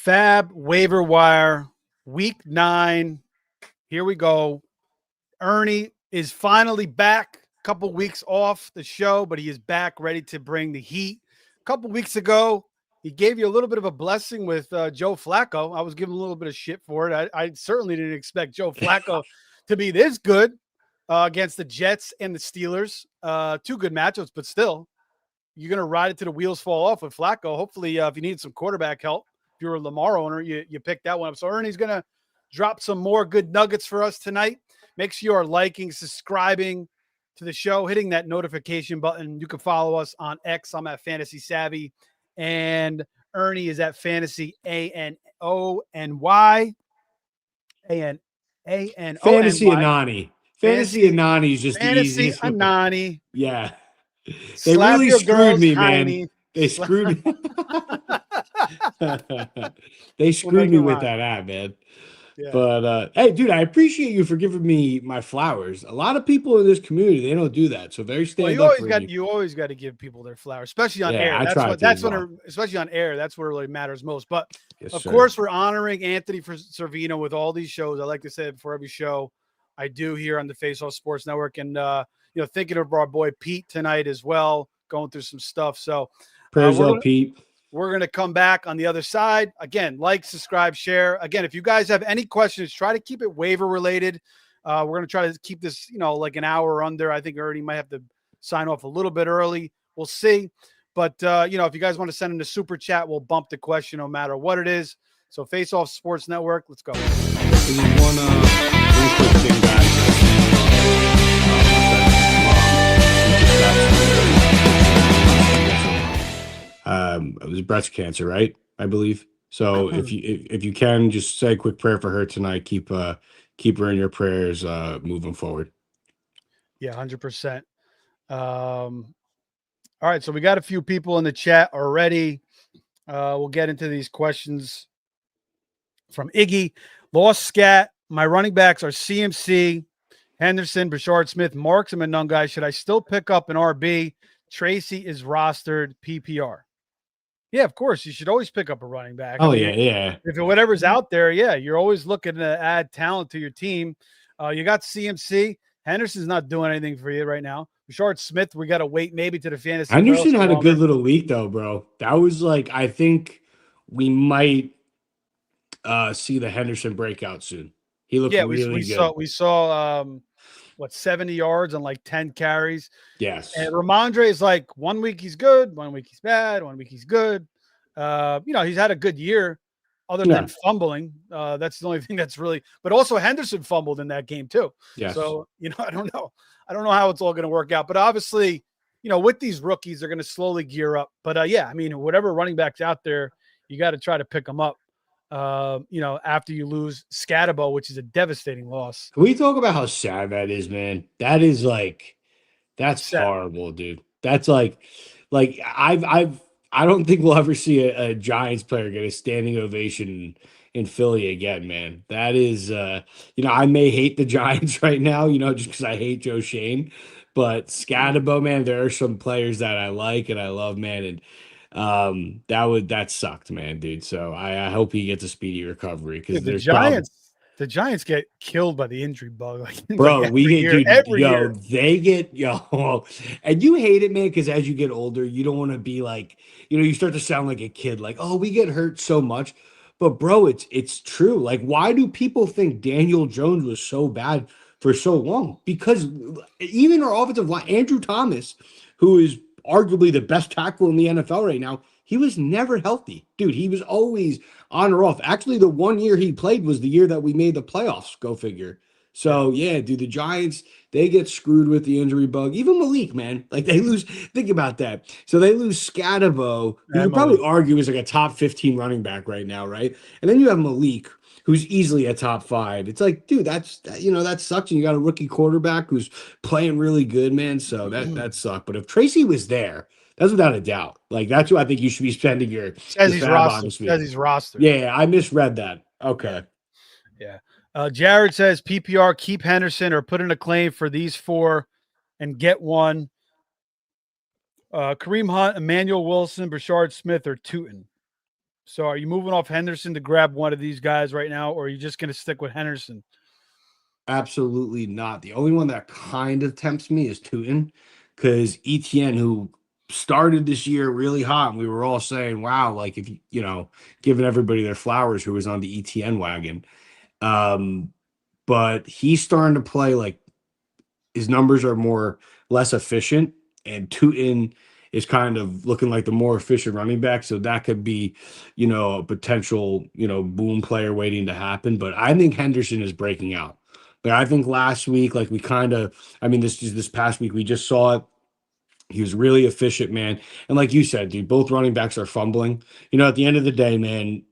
FAAB waiver wire, week 9. Here we go. Ernie is finally back. A couple weeks off the show, but he is back ready to bring the heat. A couple weeks ago, he gave you a little bit of a blessing with Joe Flacco. I was giving a little bit of shit for it. I certainly didn't expect Joe Flacco to be this good against the Jets and the Steelers. Two good matchups, but still, you're going to ride it to the wheels fall off with Flacco. Hopefully, if you need some quarterback help, if you're a Lamar owner, you pick that one up. So Ernie's going to drop some more good nuggets for us tonight. Make sure you are liking, subscribing to the show, hitting that notification button. You can follow us on X. I'm at Fantasy Savvy, and Ernie is at Fantasy ANONY. Fantasy Anani. Fantasy Anani is just Fantasy the easiest. Anani. Yeah. They Slap really your screwed girls, me, Heine. man. They screwed me. They screwed me with that app, man. Yeah. But hey, dude, I appreciate you for giving me my flowers. A lot of people in this community, they don't do that, so they stand up for you. You always got to give people their flowers, especially on air. Especially on air. That's what really matters most. But of course, we're honoring Anthony Servino with all these shows. I like to say it before every show I do here on the Face Off Sports Network, and thinking of our boy Pete tonight as well, going through some stuff. So prayers up, Pete. We're going to come back on the other side. Again, like, subscribe, share. Again, if you guys have any questions, try to keep it waiver related. We're going to try to keep this, like an hour or under. I think Ernie might have to sign off a little bit early. We'll see. But, if you guys want to send in a super chat, we'll bump the question no matter what it is. So Face Off Sports Network, let's go. This is one quick thing, guys. It was breast cancer, right? I believe. So if you can, just say a quick prayer for her tonight. Keep her in your prayers moving forward. Yeah, 100%. All right, so we got a few people in the chat already. We'll get into these questions from Iggy. Lost Scat. My running backs are CMC, Henderson, Brashard Smith, Marks, and Manungai. Should I still pick up an RB? Tracy is rostered PPR. Yeah, of course. You should always pick up a running back. Yeah. If whatever's out there, you're always looking to add talent to your team. You got CMC. Henderson's not doing anything for you right now. Brashard Smith, we got to wait maybe to the fantasy. Henderson had a good little week, though, bro. That was I think we might see the Henderson breakout soon. He looked really good. We saw 70 yards and 10 carries. Yes. And Ramondre is 1 week he's good, 1 week he's bad, 1 week he's good. He's had a good year other than fumbling. That's the only thing that's really, but also Henderson fumbled in that game too. Yes. So, I don't know. I don't know how it's all going to work out, but obviously, with these rookies, they're going to slowly gear up. But whatever running backs out there, you got to try to pick them up. After you lose Skattebo, which is a devastating loss. Can we talk about how sad that is, man? That is that's sad. Horrible, dude. That's I don't think we'll ever see a Giants player get a standing ovation in Philly again, man. That is, I may hate the Giants right now, just because I hate Joe Shane, but Skattebo, man, there are some players that I like and I love, man, and that sucked, man, dude. So I hope he gets a speedy recovery because the Giants get killed by the injury bug. Bro, they get and you hate it, man, because as you get older, you don't want to be you start to sound like a kid, we get hurt so much. But bro, it's true. Why do people think Daniel Jones was so bad for so long? Because even our offensive line, Andrew Thomas, who is arguably the best tackle in the NFL right now, he was never healthy. Dude, he was always on or off. Actually, the 1 year he played was the year that we made the playoffs, go figure. So, yeah, dude, the Giants, they get screwed with the injury bug. Even Malik, man. They lose. Think about that. So they lose Skattebo, who you could probably argue is a top 15 running back right now, right? And then you have Malik, who's easily a top 5. It's dude, that sucks. And you got a rookie quarterback who's playing really good, man. So that sucked. But if Tracy was there, that's without a doubt. That's what I think you should be spending your says he's rostered. Yeah, I misread that. Okay. Yeah. Jared says PPR, keep Henderson or put in a claim for these 4 and get one. Kareem Hunt, Emmanuel Wilson, Brashard Smith, or Tootin. So are you moving off Henderson to grab one of these guys right now, or are you just going to stick with Henderson? Absolutely not. The only one that kind of tempts me is Tootin, because Etienne, who started this year really hot, and we were all saying, wow, like if you know, giving everybody their flowers who was on the Etienne wagon. Um, but he's starting to play like his numbers are less efficient, and Tootin is kind of looking like the more efficient running back. So that could be, a potential, boom player waiting to happen. But I think Henderson is breaking out. Like I think last week, like we kind of, I mean, this past week we just saw it. He was really efficient, man. And like you said, dude, both running backs are fumbling. At the end of the day, man,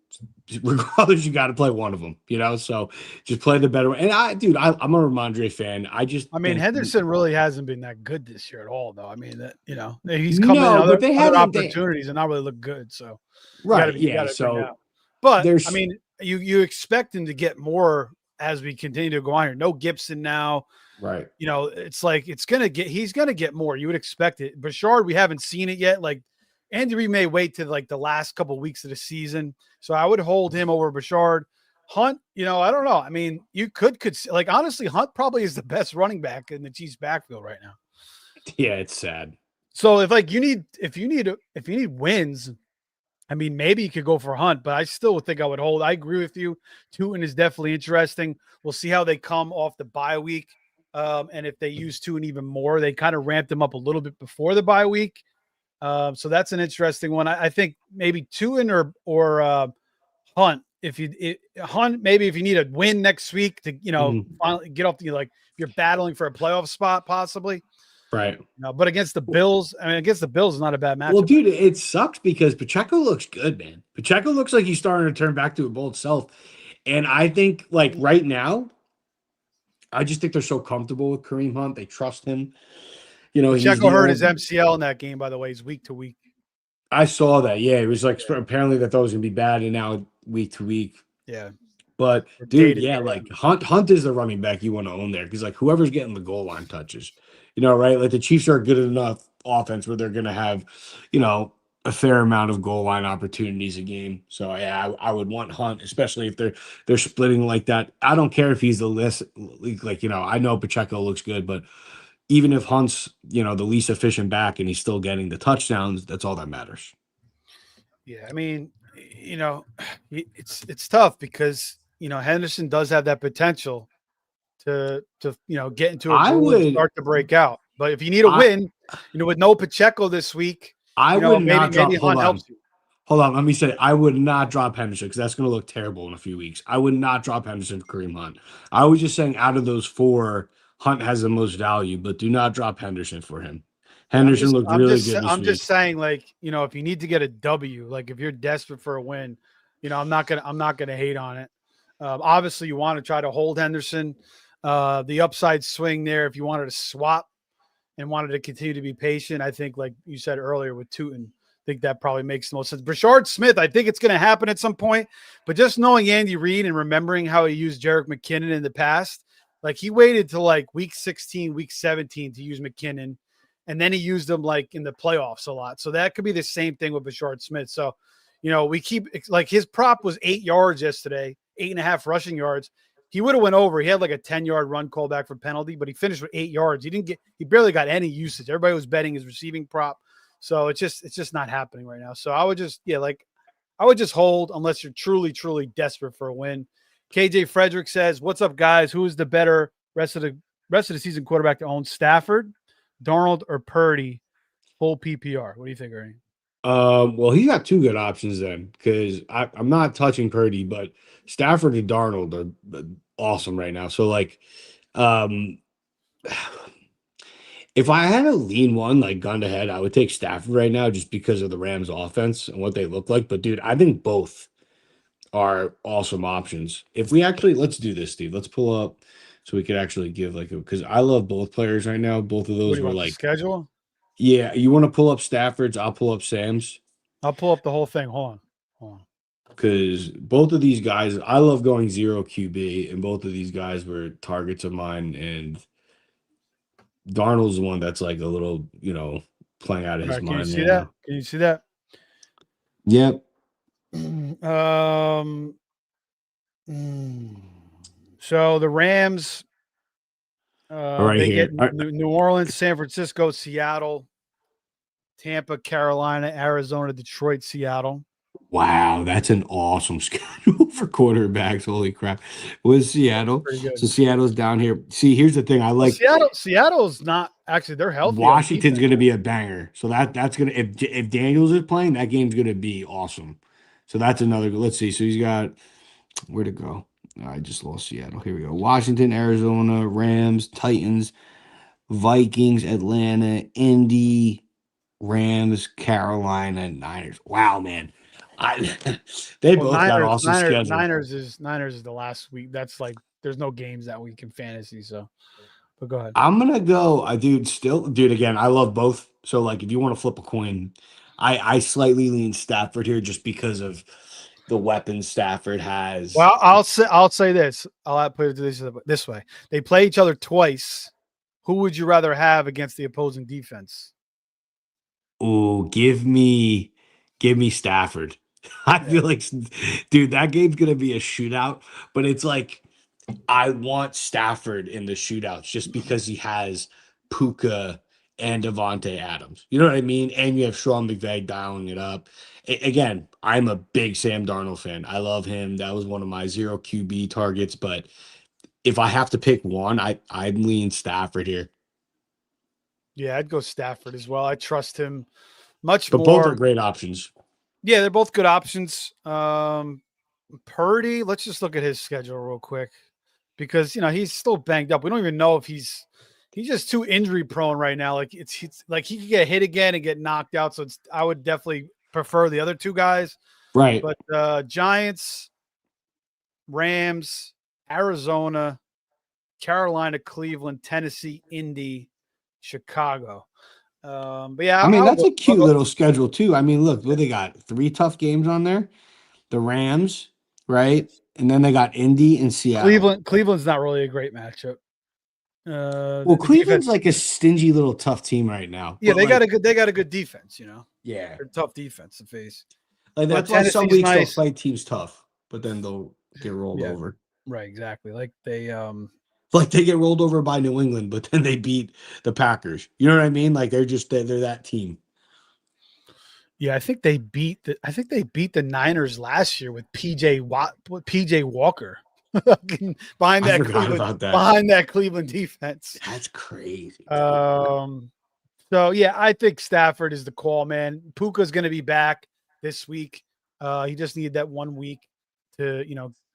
regardless, you got to play one of them, so just play the better one. And I'm a Ramondre fan. I just I mean, think Henderson really hasn't been that good this year at all, though. I mean, he's come in no, but they other haven't. opportunities and not really look good. So Right, you got yeah. to bring So out. But I there's mean, you expect him to get more as we continue to go on here. No Gibson now. right. It's like he's gonna get more. You would expect it. Bouchard, we haven't seen it yet. Like Andy Reid may wait to like the last couple of weeks of the season. So I would hold him over Bouchard. Hunt, I don't know. I mean, you could like honestly, Hunt probably is the best running back in the Chiefs backfield right now. Yeah, it's sad. So if you need wins, I mean, maybe you could go for Hunt, but I still would think I would hold. I agree with you. Tootin is definitely interesting. We'll see how they come off the bye week. And if they use Tootin even more, they kind of ramped him up a little bit before the bye week. So that's an interesting one. I think maybe Tootin or Hunt. Hunt, maybe if you need a win next week to, finally get off if you're battling for a playoff spot, possibly. Right. But against the Bills is not a bad matchup. Well, dude, it sucks because Pacheco looks good, man. Pacheco looks like he's starting to turn back to a bold self. And I think, like, right now, I just think they're so comfortable with Kareem Hunt. They trust him. Pacheco hurt his MCL in that game, by the way. He's week to week. I saw that. Yeah, it was like apparently they thought it was gonna be bad, and now week to week. Yeah. But dude, yeah, like Hunt is the running back you want to own there because like whoever's getting the goal line touches, right? Like the Chiefs are a good enough offense where they're gonna have, a fair amount of goal line opportunities a game. So yeah, I would want Hunt, especially if they're splitting like that. I don't care if he's the list, like I know Pacheco looks good, but even if Hunt's the least efficient back and he's still getting the touchdowns, that's all that matters. Yeah, I mean, it's tough because Henderson does have that potential to get into a groove and start to break out. But if you need a win, with no Pacheco this week, I would not drop. Maybe Hunt helps you. Hold on, let me say I would not drop Henderson because that's going to look terrible in a few weeks. I would not drop Henderson for Kareem Hunt. I was just saying out of those four, Hunt has the most value, but do not drop Henderson for him. Henderson looked really good this week. I'm just saying, like, if you need to get a W, like if you're desperate for a win, I'm not gonna hate on it. Obviously, you want to try to hold Henderson. The upside swing there, if you wanted to swap and wanted to continue to be patient, I think, like you said earlier with Tootin, I think that probably makes the most sense. Brashard Smith, I think it's going to happen at some point, but just knowing Andy Reid and remembering how he used Jerick McKinnon in the past, like he waited till like week 16, week 17 to use McKinnon, and then he used him like in the playoffs a lot. So that could be the same thing with Brashard Smith. So, we keep like his prop was 8 yards yesterday, 8.5 rushing yards. He would have went over. He had like a 10-yard run call back for penalty, but he finished with 8 yards. He barely got any usage. Everybody was betting his receiving prop. So it's just not happening right now. So I would just hold unless you're truly, truly desperate for a win. KJ Frederick says, "What's up, guys? Who is the better rest of the season quarterback to own? Stafford, Darnold, or Purdy? Full PPR. What do you think, Ernie?" Well, he got two good options then because I'm not touching Purdy, but Stafford and Darnold are awesome right now. So like, if I had to lean one like gun to head, I would take Stafford right now just because of the Rams offense and what they look like. But dude, I think both are awesome options. If we actually let's do this, Steve. Let's pull up so we could actually give like because I love both players right now. Both of those were like schedule. Yeah, you want to pull up Stafford's? I'll pull up Sam's. I'll pull up the whole thing. Hold on. Because both of these guys, I love going zero QB, and both of these guys were targets of mine. And Darnold's the one that's like a little, playing out of his mind. Can you see that? Yep. So the Rams, Right they get here. New Orleans, San Francisco, Seattle, Tampa, Carolina, Arizona, Detroit, Seattle. Wow, that's an awesome schedule for quarterbacks. Holy crap. Was Seattle. Pretty good. So Seattle's down here. See, here's the thing. I Well, like Seattle's not actually. They're healthy on Washington's defense. going to be a banger. So that's going to if Daniels is playing, that game's going to be awesome. So that's another. Let's see. So he's got where to go. I just lost Seattle. Here we go. Washington, Arizona, Rams, Titans, Vikings, Atlanta, Indy, Rams, Carolina, Niners. Wow, man. I they Well, both got awesome schedule. Niners is the last week. That's like there's no games that week in fantasy. So, but go ahead. I'm gonna go. Dude. Again, I love both. So, like, if you want to flip a coin, I slightly lean Stafford here just because of the weapons Stafford has. Well, I'll say this. I'll put it this way: they play each other twice. Who would you rather have against the opposing defense? Oh, give me Stafford. I Yeah. feel like, dude, that game's gonna be a shootout. But it's like I want Stafford in the shootouts just because he has Puka and Devontae Adams. You know what I mean? And you have Sean McVay dialing it up. Again, I'm a big Sam Darnold fan. I love him. That was one of my zero QB targets. But if I have to pick one, I'm leaning Stafford here. Yeah, I'd go Stafford as well. I trust him much But both are more. great options. Yeah, they're both good options. Purdy, let's just look at his schedule real quick because he's still banged up. We don't even know if he's just too injury prone right now. Like it's like he could get hit again and get knocked out. So I would definitely prefer the other two guys. Right. But Giants, Rams, Arizona, Carolina, Cleveland, Tennessee, Indy, Chicago. But yeah, I mean, that's a I'll cute go. little schedule too. I mean, look, what they got 3 tough games on there. The Rams, right? And then they got Indy and Seattle. Cleveland's not really a great matchup. Well, The defense, Cleveland's like a stingy little tough team right now. yeah, But like, they got a good defense. yeah. They're a tough defense to face. Like But that's why some Tennessee's weeks they'll nice. play teams tough, but then they'll get rolled Yeah, over. right, exactly. Like they Like they get rolled over by New England, but then they beat the Packers. You know what I mean? Like they're that team. yeah, I think they beat the Niners last year with PJ Walker behind I that forgot Cleveland about that. behind that Cleveland defense. That's crazy. So yeah, I think Stafford is the call, man. Puka's going to be back this week. He just needed that 1 week to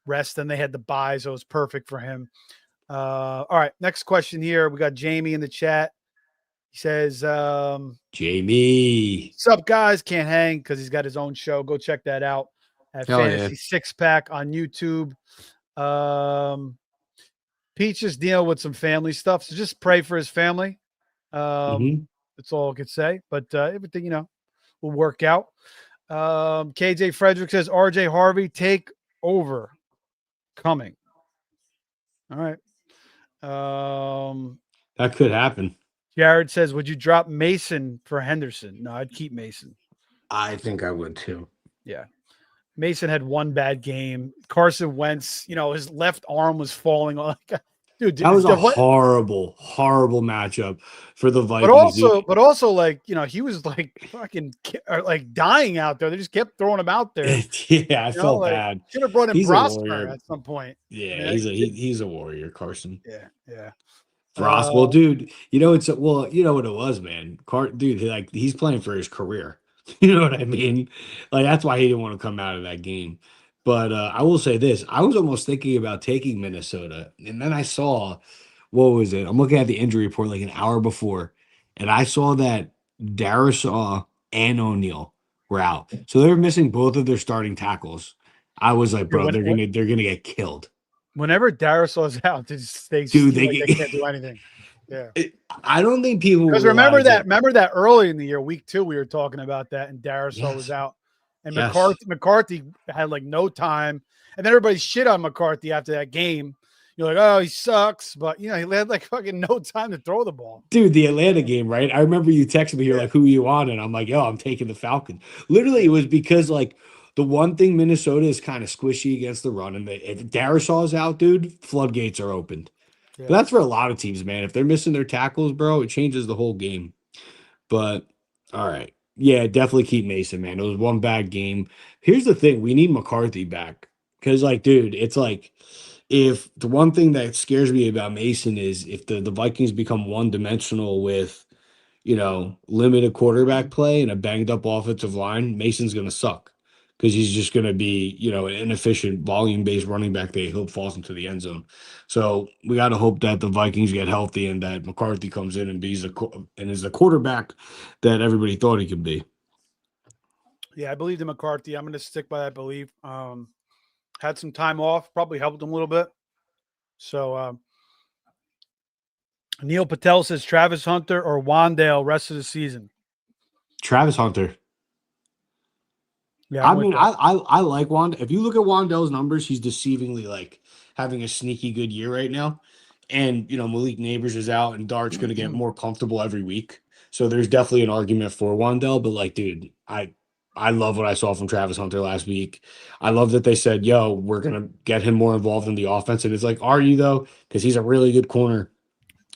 rest, and they had the bye, so it was perfect for him. All right, next question here. We got Jamie in the chat. He says, Jamie. "What's up, guys? Can't hang because he's got his own show. Go check that out at Hell yeah. Fantasy Six Pack on YouTube." Peach is dealing with some family stuff, so just pray for his family. That's all I could say. But everything will work out. KJ Frederick says RJ Harvey take over coming. All right. That could happen. Jared says, would you drop Mason for Henderson? No, I'd keep Mason. I think I would too. Yeah. Mason had one bad game. Carson Wentz, his left arm was falling. Dude, that was a horrible matchup for the Vikings. But also, like he was like fucking like dying out there. They just kept throwing him out there. Yeah, I felt bad. Should have brought in Prosper at some point. Yeah, he's a warrior, Carson. Yeah. Ross, well, dude, you know what it was, man. Dude, he's playing for his career. You know what I mean? Like that's why he didn't want to come out of that game. But I will say this: I was almost thinking about taking Minnesota, and then I saw, what was it? I'm looking at the injury report like an hour before, and I saw that Darisaw and O'Neal were out, so they were missing both of their starting tackles. I was like, bro, they're gonna get killed. Whenever Darisaw's out, they can't do anything. Yeah, I don't think people because remember that early in the year, week 2, we were talking about that, and Darisaw was out, and McCarthy had like no time, and then everybody shit on McCarthy after that game. You're like, oh, he sucks, but he had like fucking no time to throw the ball. Dude, the Atlanta game, right? I remember you texted me, you're like, who are you on? And I'm like, yo, I'm taking the Falcons. Literally, it was because like The one thing Minnesota is kind of squishy against the run, and if Darisaw's out, dude, floodgates are opened. But Yeah. that's for a lot of teams, man. If they're missing their tackles, bro, it changes the whole game. But all right. Yeah, definitely keep Mason, man. It was one bad game. Here's the thing, we need McCarthy back. Because, like, dude, it's like if the one thing that scares me about Mason is if the Vikings become one dimensional with, limited quarterback play and a banged up offensive line, Mason's gonna suck. Because he's just gonna be, an inefficient volume-based running back that he hope falls into the end zone. So we gotta hope that the Vikings get healthy and that McCarthy comes in and is the quarterback that everybody thought he could be. Yeah, I believed in McCarthy. I'm going to stick by that belief. Had some time off, probably helped him a little bit. So Neil Patel says Travis Hunter or Wandale rest of the season. Travis Hunter. Yeah, I I'm with mean, that. I like Wand. If you look at Wandell's numbers, he's deceivingly like having a sneaky good year right now. And Malik Neighbors is out, and Dart's going to get more comfortable every week. So there's definitely an argument for Wandell. But like, dude, I love what I saw from Travis Hunter last week. I love that they said, "Yo, we're going to get him more involved in the offense." And it's like, are you though? Because he's a really good corner,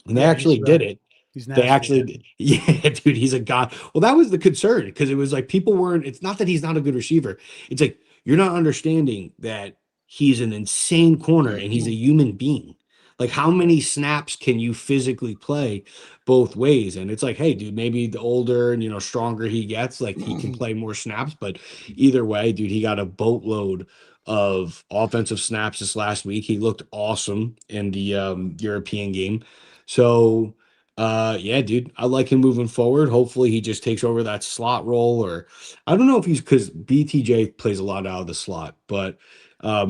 and they Yeah, actually did it. he's They nasty. actually, yeah, dude, he's a god. Well, that was the concern because it was like people weren't. It's not that he's not a good receiver. It's like you're not understanding that he's an insane corner and he's a human being. Like, how many snaps can you physically play both ways? And it's like, hey, dude, maybe the older and stronger he gets, like he can play more snaps. But either way, dude, he got a boatload of offensive snaps this last week. He looked awesome in the European game. So yeah, dude, I like him moving forward. Hopefully, he just takes over that slot role, or I don't know if he's because BTJ plays a lot out of the slot, but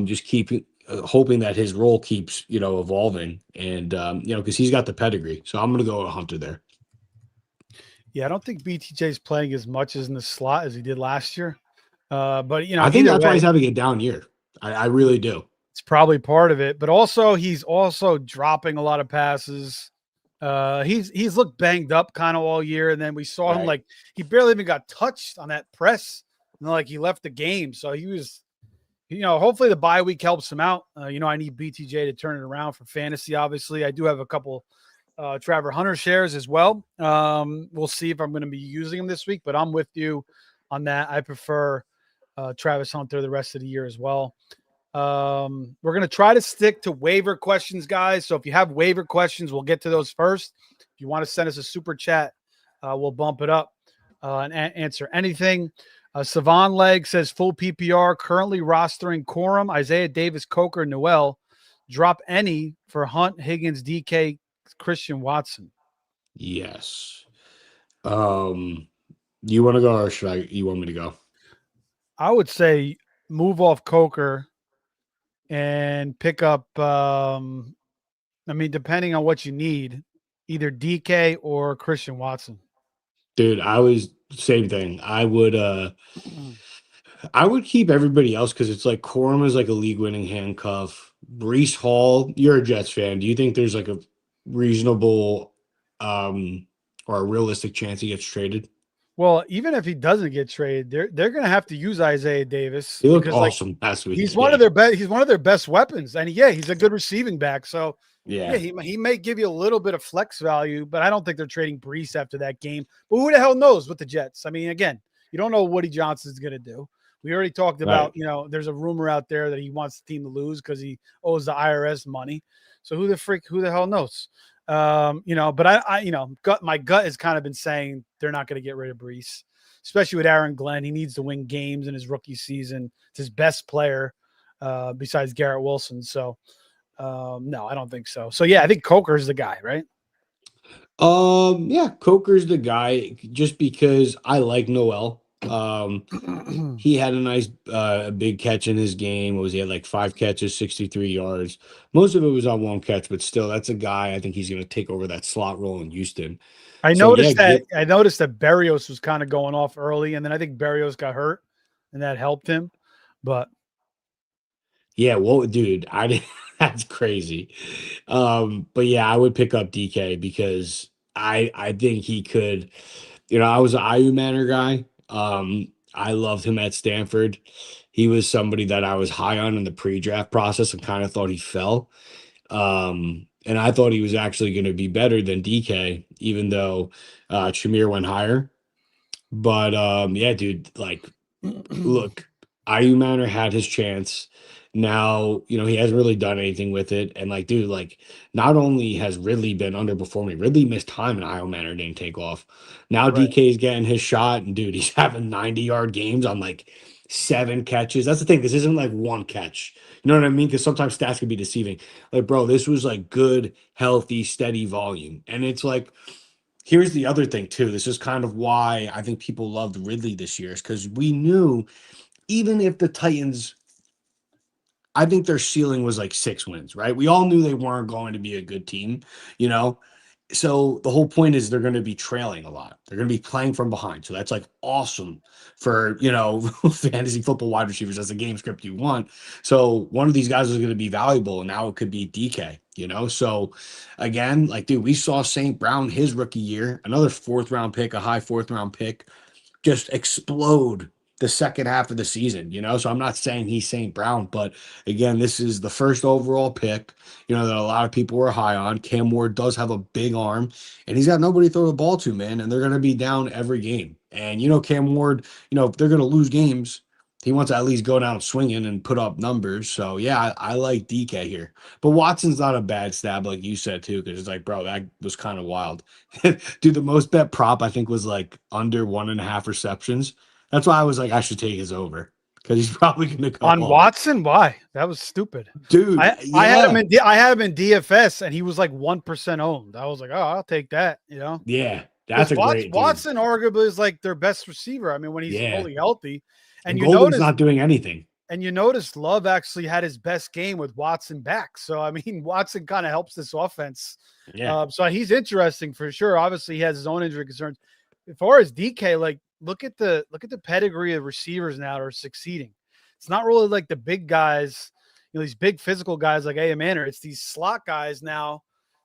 just keep hoping that his role keeps evolving, and because he's got the pedigree. So I'm gonna go with Hunter there. Yeah, I don't think BTJ is playing as much as in the slot as he did last year. But I think either that's why way, he's having a down year. I really do. it's probably part of it. But also, he's also dropping a lot of passes. He's looked banged up kind of all year, and then we saw him Right. like he barely even got touched on that press, and like he left the game. So he was, hopefully the bye week helps him out. I need BTJ to turn it around for fantasy. Obviously, I do have a couple Trevor Hunter shares as well. We'll see if I'm going to be using him this week, but I'm with you on that. I prefer Travis Hunter the rest of the year as well. We're going to try to stick to waiver questions, guys. So if you have waiver questions, we'll get to those first. If you want to send us a super chat, we'll bump it up and answer anything. Savan Leg says full PPR, currently rostering Corum, Isaiah Davis, Coker, Noel. Drop any for Hunt, Higgins, DK, Christian Watson. Yes. You want to go or should I? You want me to go? I would say move off Coker and pick up depending on what you need, either DK or Christian Watson. Dude, I was same thing. I would keep everybody else because it's like Corum is like a league winning handcuff. Brees Hall, you're a Jets fan. Do you think there's like a reasonable or a realistic chance he gets traded? Well, even if he doesn't get traded, they're going to have to use Isaiah Davis He looked because awesome last week. he's one of their best. He's one of their best weapons, and he's a good receiving back. So Yeah. he may give you a little bit of flex value, but I don't think they're trading Brees after that game. But who the hell knows with the Jets? I mean, again, you don't know what Woody Johnson's going to do. We already talked about, Right. there's a rumor out there that he wants the team to lose because he owes the IRS money. So who the hell knows? But my gut has kind of been saying they're not going to get rid of Brees, especially with Aaron Glenn. He needs to win games in his rookie season. It's his best player besides Garrett Wilson. So, no, I don't think so. So, yeah, I think Coker's the guy, right? Yeah, Coker's the guy just because I like Noel. He had a nice big catch in his game. What was he had like 5 catches, 63 yards. Most of it was on one catch, but still, that's a guy I think he's going to take over that slot role in Houston. I So yeah, noticed that Berrios was kind of going off early, and then I think Berrios got hurt, and that helped him. But yeah, well, dude, I didn't, that's crazy. But yeah, I would pick up DK because I think he could. I was an IU Manor guy. I loved him at Stanford. He was somebody that I was high on in the pre-draft process and kind of thought he fell. And I thought he was actually going to be better than DK, even though Shamir went higher. But yeah, dude, like, look, IU Manor had his chance. Now, he hasn't really done anything with it. And like, dude, like, not only has Ridley been underperforming, Ridley missed time and IU Manor didn't take off. Now Right. DK is getting his shot, and dude, he's having 90-yard games on like 7 catches. That's the thing. This isn't like one catch. You know what I mean? Because sometimes stats can be deceiving. Like, bro, this was like good, healthy, steady volume. And it's like, here's the other thing too. This is kind of why I think people loved Ridley this year, is because we knew even if the Titans, I think their ceiling was like 6 wins, right? We all knew they weren't going to be a good team, you know? So the whole point is they're going to be trailing a lot. They're going to be playing from behind. So that's like awesome for, fantasy football wide receivers. That's a game script you want. So one of these guys is going to be valuable, and now it could be DK. So again, like, dude, we saw St. Brown his rookie year, another fourth round pick, a high fourth round pick, just explode the second half of the season. So I'm not saying he's St. Brown, but again, this is the first overall pick, that a lot of people were high on. Cam Ward does have a big arm, and he's got nobody to throw the ball to, man, and they're going to be down every game. And, Cam Ward, if they're going to lose games, he wants to at least go down swinging and put up numbers. So, yeah, I like DK here. But Watson's not a bad stab, like you said, too, because it's like, bro, that was kind of wild. Dude, the most bet prop, I think, was like under 1.5 receptions. That's why I was like, I should take his over, because he's probably going to go On off. Watson? Why? That was stupid. Dude, I had him in DFS, and he was like 1% owned. I was like, oh, I'll take that, Yeah, Because that's a great dude. Watson arguably is like their best receiver. I mean, when he's Yeah. fully healthy. And Golden's not doing anything. And you notice Love actually had his best game with Watson back. So, I mean, Watson kind of helps this offense. Yeah. So he's interesting for sure. Obviously, he has his own injury concerns. As far as DK, like, look at the pedigree of receivers now that are succeeding. It's not really like the big guys, these big physical guys like A.M. Manor. It's these slot guys now.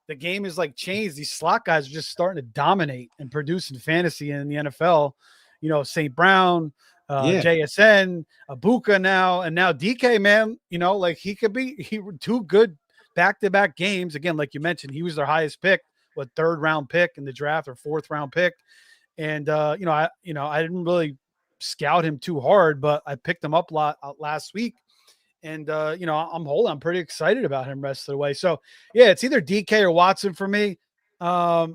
The game is like changed. These slot guys are just starting to dominate and produce in fantasy and in the NFL. St. Brown, JSN, Abuka now, and now DK, man, like he two good back-to-back games. Again, like you mentioned, he was their highest pick, third round pick in the draft or fourth round pick. And I didn't really scout him too hard, but I picked him up last week. And I'm pretty excited about him rest of the way. So yeah, it's either DK or Watson for me. I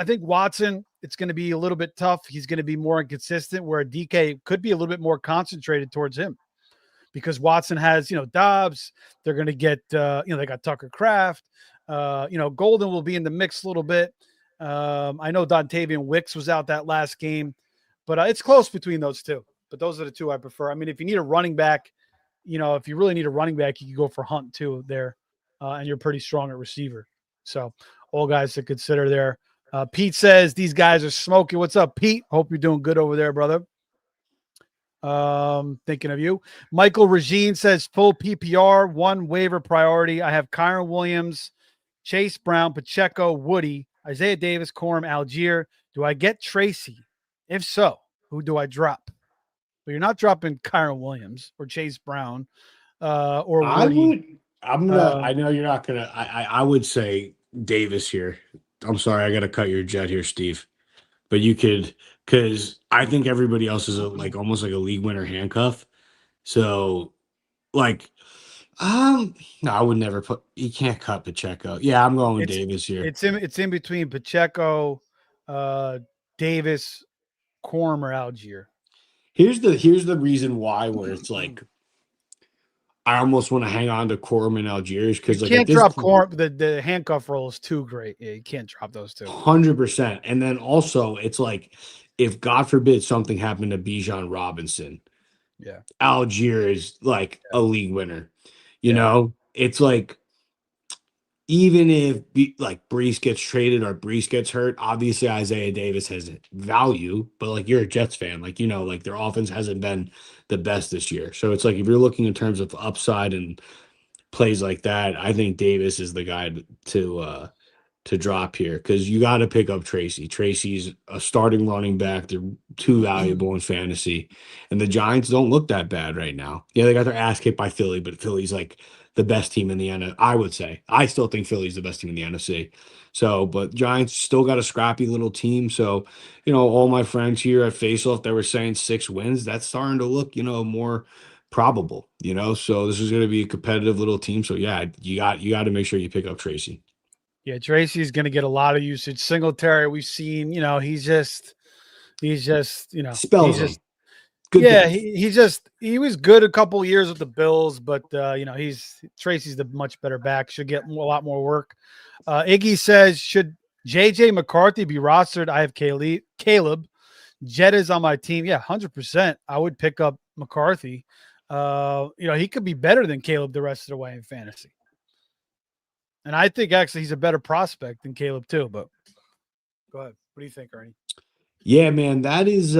think Watson, it's going to be a little bit tough. He's going to be more inconsistent, where DK could be a little bit more concentrated towards him, because Watson has, Dobbs. They're going to get, they got Tucker Kraft. Golden will be in the mix a little bit. I know Dontavian Wicks was out that last game, but it's close between those two. But those are the two I prefer. I mean, if you need a running back, if you really need a running back, you can go for Hunt too there, and you're pretty strong at receiver. So all guys to consider there. Pete says these guys are smoking. What's up, Pete? Hope you're doing good over there, brother. Thinking of you. Michael Regine says full PPR, one waiver priority. I have Kyron Williams, Chase Brown, Pacheco, Woody, Isaiah Davis, Corum, Algier. Do I get Tracy? If so, who do I drop? But you're not dropping Kyron Williams or Chase Brown or Woody. I know you're not gonna. I would say Davis here. I'm sorry, I gotta cut your jet here, Steve. But you could, because I think everybody else is almost like a league winner handcuff. So, like, no, I would never put. You can't cut Pacheco. Yeah, I'm going with Davis here. It's in between Pacheco, Davis, Corum, or Algier. Here's the reason why, where it's like I almost want to hang on to Corum and Algier, because you can't drop Corum. The handcuff roll is too great. Yeah, you can't drop those two. 100%. And then also, it's like, if God forbid something happened to Bijan Robinson, yeah, Algier is like a league winner. It's like, even if Brees gets traded or Brees gets hurt, obviously Isaiah Davis has value, but like, you're a Jets fan, their offense hasn't been the best this year. So it's like, if you're looking in terms of upside and plays like that, I think Davis is the guy to to drop here because you got to pick up Tracy. Tracy's a starting running back. They're too valuable in fantasy. And the Giants don't look that bad right now. Yeah, they got their ass kicked by Philly, but Philly's like the best team in the NFC. I would say. I still think Philly's the best team in the NFC. So, but Giants still got a scrappy little team. So, all my friends here at Faceoff, they were saying 6 wins. That's starting to look, more probable, So this is going to be a competitive little team. So yeah, you got to make sure you pick up Tracy. Yeah, Tracy's going to get a lot of usage. Singletary, we've seen, he's just, Spells them. Good yeah, depth. he was good a couple years with the Bills, but Tracy's the much better back. Should get a lot more work. Iggy says, should JJ McCarthy be rostered? I have Caleb. Jed is on my team. Yeah, 100%. I would pick up McCarthy. He could be better than Caleb the rest of the way in fantasy. And I think actually he's a better prospect than Caleb too, but go ahead. What do you think, Ernie? Yeah, man, that is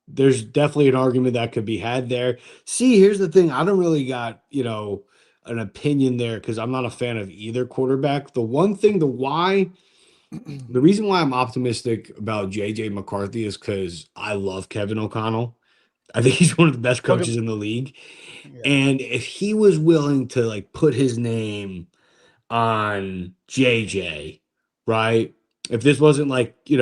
there's definitely an argument that could be had there. See, here's the thing. I don't really got, an opinion there because I'm not a fan of either quarterback. The reason why I'm optimistic about JJ McCarthy is because I love Kevin O'Connell. I think he's one of the best coaches in the league. Yeah. And if he was willing to like put his name on JJ, right? If this wasn't like, they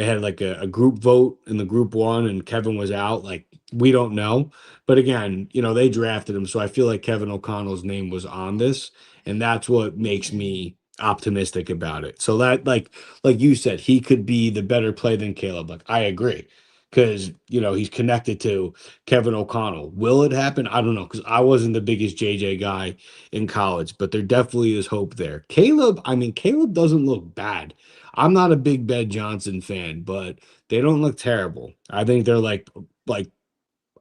had like a group vote in the group one and Kevin was out, like we don't know. But again, they drafted him. So I feel like Kevin O'Connell's name was on this. And that's what makes me optimistic about it. So that like you said, he could be the better play than Caleb. Like I agree. Because he's connected to Kevin O'Connell. Will it happen? I don't know. Because I wasn't the biggest JJ guy in college, but there definitely is hope there. Caleb doesn't look bad. I'm not a big Ben Johnson fan, but they don't look terrible. I think they're like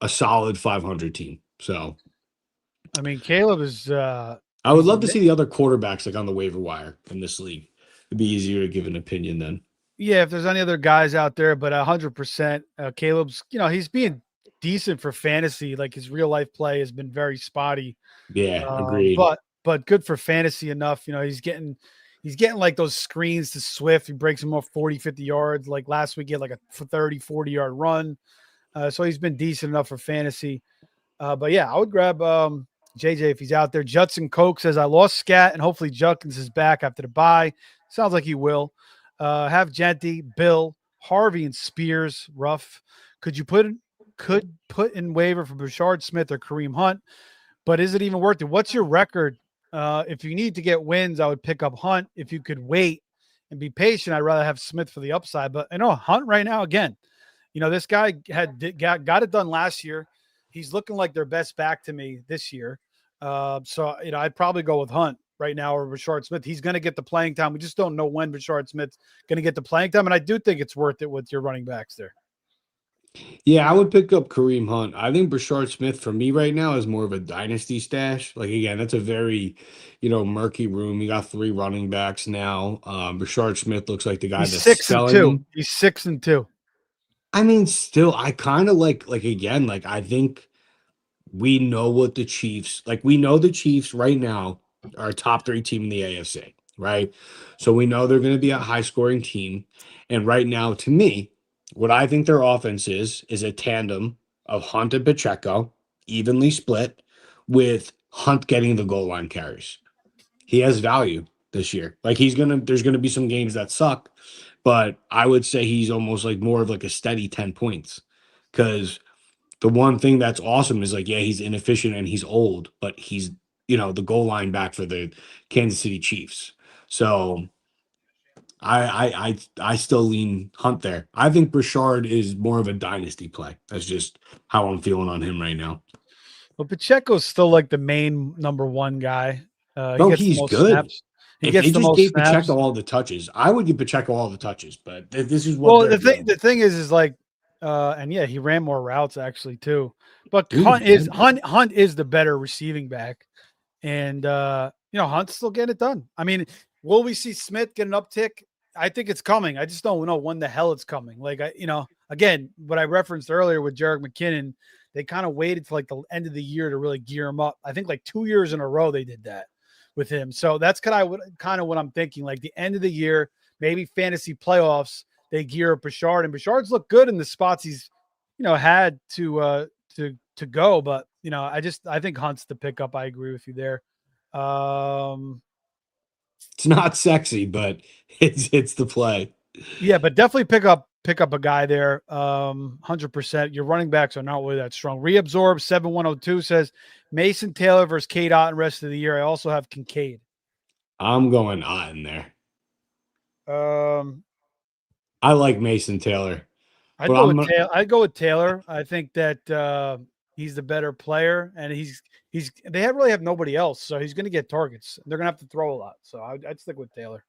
a solid 500 team. So, I mean, Caleb is. I would love to see the other quarterbacks like on the waiver wire in this league. It'd be easier to give an opinion then. Yeah, if there's any other guys out there, but 100%, Caleb's. He's being decent for fantasy. Like his real life play has been very spotty. Yeah, agreed. But good for fantasy enough. He's getting like those screens to Swift. He breaks him off 40, 50 yards. Like last week, he had like a 30, 40-yard run. So he's been decent enough for fantasy. But yeah, I would grab JJ if he's out there. Judson Coke says, I lost Scat, and hopefully Judkins is back after the bye. Sounds like he will. Have Genty, Bill, Harvey, and Spears. Rough. Could put in waiver for Bashard Smith or Kareem Hunt, but is it even worth it? What's your record? If you need to get wins, I would pick up Hunt. If you could wait and be patient, I'd rather have Smith for the upside. But I know Hunt right now, again, this guy got it done last year. He's looking like their best back to me this year. So I'd probably go with Hunt right now or Rashard Smith. He's going to get the playing time. We just don't know when Rashard Smith's going to get the playing time. And I do think it's worth it with your running backs there. Yeah, I would pick up Kareem Hunt. I think Brashard Smith for me right now is more of a dynasty stash. Like again, that's a very, murky room. You got 3 running backs now. Brashard Smith looks like the guy that's selling them. He's 6-2. I mean, still, I kind of like again, like I think we know what the Chiefs like. We know the Chiefs right now are a top 3 team in the AFC, right? So we know they're going to be a high scoring team. And right now, to me, what I think their offense is a tandem of Hunt and Pacheco, evenly split, with Hunt getting the goal line carries. He has value this year. Like there's gonna be some games that suck, but I would say he's almost like more of like a steady 10 points. Because the one thing that's awesome is like, yeah, he's inefficient and he's old, but he's the goal line back for the Kansas City Chiefs. So I still lean Hunt there. I think Brashard is more of a dynasty play. That's just how I'm feeling on him right now. Well, Pacheco's still like the main number 1 guy. He's good. Snaps. If they just gave Pacheco all the touches, I would give Pacheco all the touches. But this is what. Well, the thing is like, and yeah, he ran more routes actually too. But Hunt is the better receiving back, and Hunt's still getting it done. I mean, will we see Smith get an uptick? I think it's coming. I just don't know when the hell it's coming. Like, again, what I referenced earlier with Jerick McKinnon, they kind of waited till like the end of the year to really gear him up. I think like 2 years in a row they did that. with him. So that's kind of what I'm thinking. Like the end of the year, maybe fantasy playoffs, they gear up Bouchard, and Bouchard's looked good in the spots he's, had to go. But I think Hunt's the pickup. I agree with you there. It's not sexy, but it's the play. Yeah, but definitely pick up a guy there. 100%. Your running backs are not really that strong. Reabsorb 7102 says Mason Taylor versus Cade Otton rest of the year. I also have Kincaid. I'm going Otten there. I like Mason Taylor. I'd go with Taylor. I think that he's the better player, and they really have nobody else, so he's going to get targets. They're going to have to throw a lot, so I'd stick with Taylor.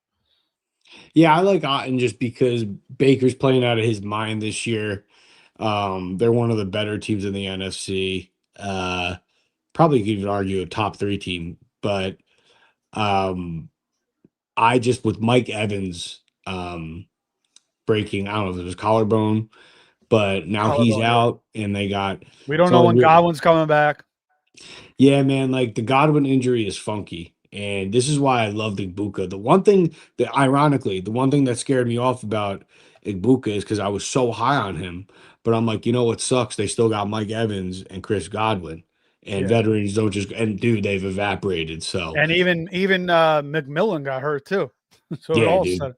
Yeah, I like Otten just because Baker's playing out of his mind this year. They're one of the better teams in the NFC. Probably could even argue a top 3 team, but I just with Mike Evans breaking, I don't know if it was collarbone, but now he's out and they got we don't know when Godwin's coming back. Yeah, man, like the Godwin injury is funky. And this is why I love Igbuka. The one thing that ironically, the one thing that scared me off about Igbuka is because I was so high on him. But I'm like, what sucks? They still got Mike Evans and Chris Godwin. And veterans don't just and dude, they've evaporated. So and even McMillan got hurt too. So yeah, dude.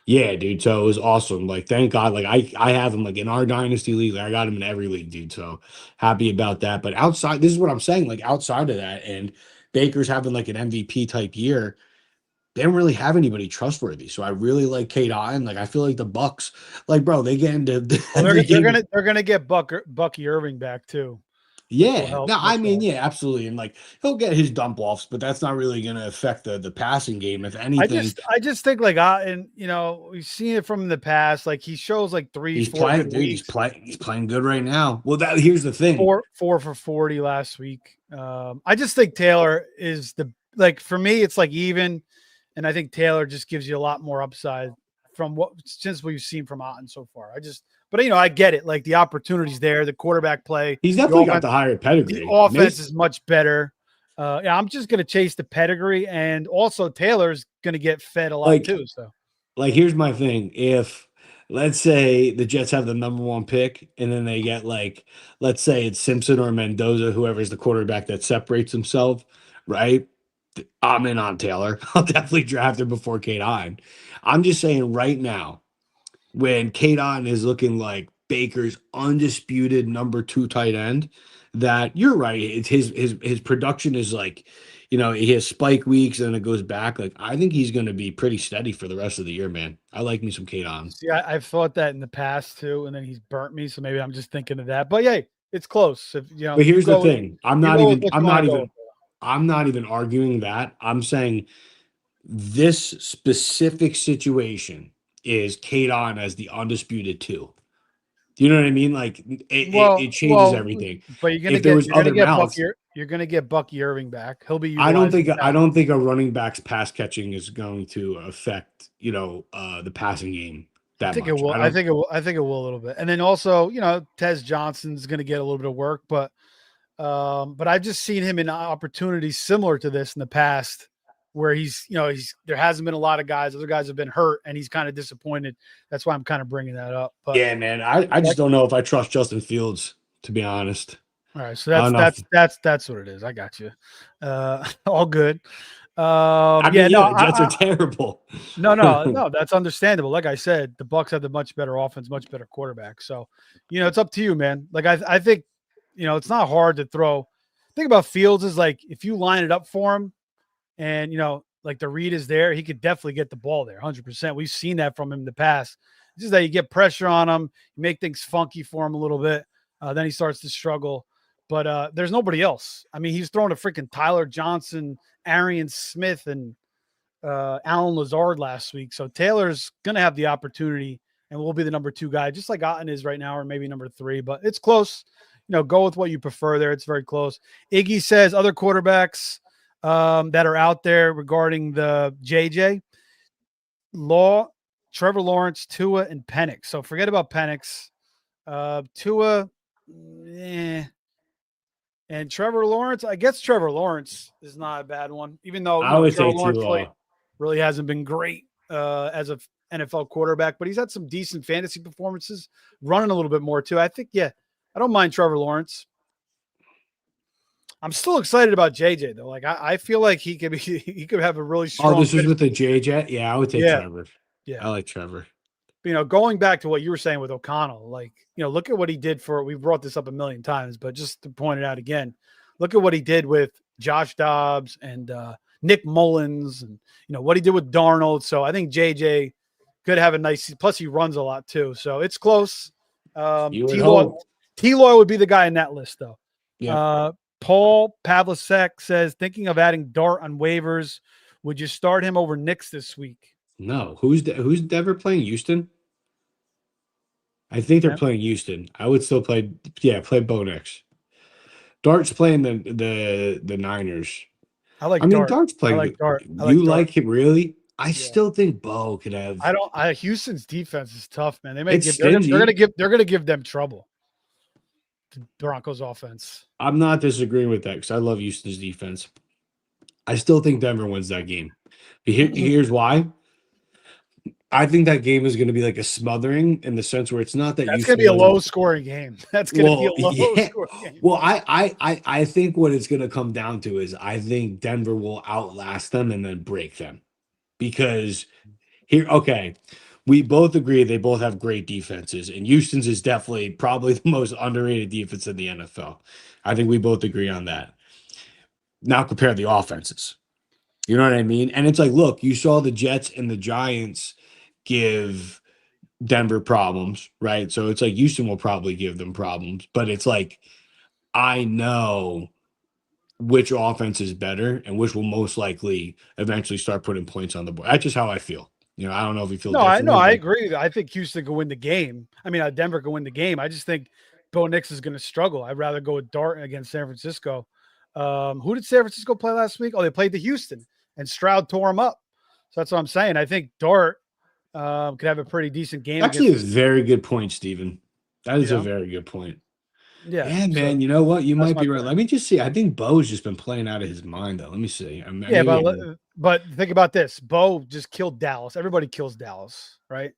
Yeah, dude. So it was awesome. Like, thank God. Like, I have him like in our dynasty league. Like, I got him in every league, dude. So happy about that. But outside, this is what I'm saying. Like, outside of that, and Baker's having like an MVP type year, they don't really have anybody trustworthy. So I really like Cade Otton. Like, I feel like the Bucks, like, bro, they get into they're gonna get Bucky Irving back too. Yeah, no, I mean, yeah, absolutely, and like he'll get his dump offs, but that's not really going to affect the passing game. If anything, I just think like and we've seen it from the past. Like he shows like 3-4 good weeks. He's playing good right now. Well, here's the thing: 4 for 40 last week. I just think Taylor is for me, it's like even, and I think Taylor just gives you a lot more upside from since we've seen from Otton so far. But I get it. Like the opportunity's there, the quarterback play. He's definitely got the higher pedigree. The offense is much better. Yeah, I'm just gonna chase the pedigree, and also Taylor's gonna get fed a lot too. So, here's my thing: if let's say the Jets have the number 1 pick, and then they get let's say it's Simpson or Mendoza, whoever's the quarterback that separates himself, right? I'm in on Taylor. I'll definitely draft him before Cade Otton. I'm just saying right now, when Cade Otton is looking like Baker's undisputed number 2 tight end, that you're right. It's his production is like, he has spike weeks and then it goes back. Like, I think he's going to be pretty steady for the rest of the year, man. I like me some Cade Otton. See, I've thought that in the past too, and then he's burnt me. So maybe I'm just thinking of that. But yeah, it's close. But here's the thing: I'm not even arguing that. I'm saying this specific situation is Cade Otton as the undisputed 2. Do you know what I mean? Like it changes everything. But you're gonna get Bucky Irving back. He'll be. I don't think a running back's pass catching is going to affect the passing game that much. It will. I think it will. I think it will a little bit. And then also, Tez Johnson's gonna get a little bit of work, but I've just seen him in opportunities similar to this in the past, where there hasn't been a lot of guys. Other guys have been hurt, and he's kind of disappointed. That's why I'm kind of bringing that up. But yeah, man, I just don't know if I trust Justin Fields, to be honest. All right, so that's what it is. I got you. All good. The Jets are terrible. No, that's understandable. Like I said, the Bucks have the much better offense, much better quarterback. So, it's up to you, man. Like I think, it's not hard to throw. The thing about Fields is like if you line it up for him, and like the read is there, he could definitely get the ball there, 100%. We've seen that from him in the past. It's just that you get pressure on him, you make things funky for him a little bit, then he starts to struggle. But there's nobody else. I mean, he's throwing to freaking Tyler Johnson, Arian Smith, and Alan Lazard last week. So Taylor's going to have the opportunity and will be the number 2 guy, just like Otton is right now, or maybe number 3. But it's close. Go with what you prefer there. It's very close. Iggy says other quarterbacks that are out there regarding the JJ, Law, Trevor Lawrence, Tua, and Penix. So forget about Penix. Tua, And Trevor Lawrence, I guess Trevor Lawrence is not a bad one, even though I would Trevor say Lawrence too. really hasn't been great as a NFL quarterback, but he's had some decent fantasy performances, running a little bit more too. I think, I don't mind Trevor Lawrence. I'm still excited about JJ though. Like I feel like he could have a really strong. Oh, this is with the JJ. Yeah, I would take Trevor. Yeah, I like Trevor. Going back to what you were saying with O'Connell, like, look at what he did we've brought this up a million times, but just to point it out again, look at what he did with Josh Dobbs and Nick Mullins and, what he did with Darnold. So I think JJ could have a nice, plus he runs a lot too. So it's close. T-Law would be the guy in that list though. Yeah. Paul Pavlicek says, thinking of adding Dart on waivers. Would you start him over Knicks this week? No. Who's Denver playing? Houston? I think they're playing Houston. I would still play Bo Nix. Dart's playing the Niners. I mean, Dart. Dart's playing. I like Dart. Like him, really? I still think Bo could have. Houston's defense is tough, man. They may they're gonna give them trouble. The Broncos offense. I'm not disagreeing with that because I love Houston's defense. I still think Denver wins that game. But here's why. I think that game is going to be like a smothering in the sense where it's not that that's going to be a low-scoring game. That's going to be a low-scoring game. Well, I think what it's going to come down to is I think Denver will outlast them and then break them. Because we both agree they both have great defenses, and Houston's is definitely probably the most underrated defense in the NFL. I think we both agree on that. Now compare the offenses. You know what I mean? And it's like, look, you saw the Jets and the Giants give Denver problems, right? So it's like Houston will probably give them problems, but it's like I know which offense is better and which will most likely eventually start putting points on the board. That's just how I feel. I don't know if you feel differently. No, I agree. I think Houston could win the game. I mean, Denver could win the game. I just think Bo Nix is going to struggle. I'd rather go with Dart against San Francisco. Who did San Francisco play last week? Oh, they played the Houston, and Stroud tore him up. So that's what I'm saying. I think Dart could have a pretty decent game. Actually, a very good point, Steven. That is a very good point. Yeah, man. So, you know what? You might be right. Let me just see. I think Bo's just been playing out of his mind, though. Let me see. But think about this. Bo just killed Dallas. Everybody kills Dallas, right?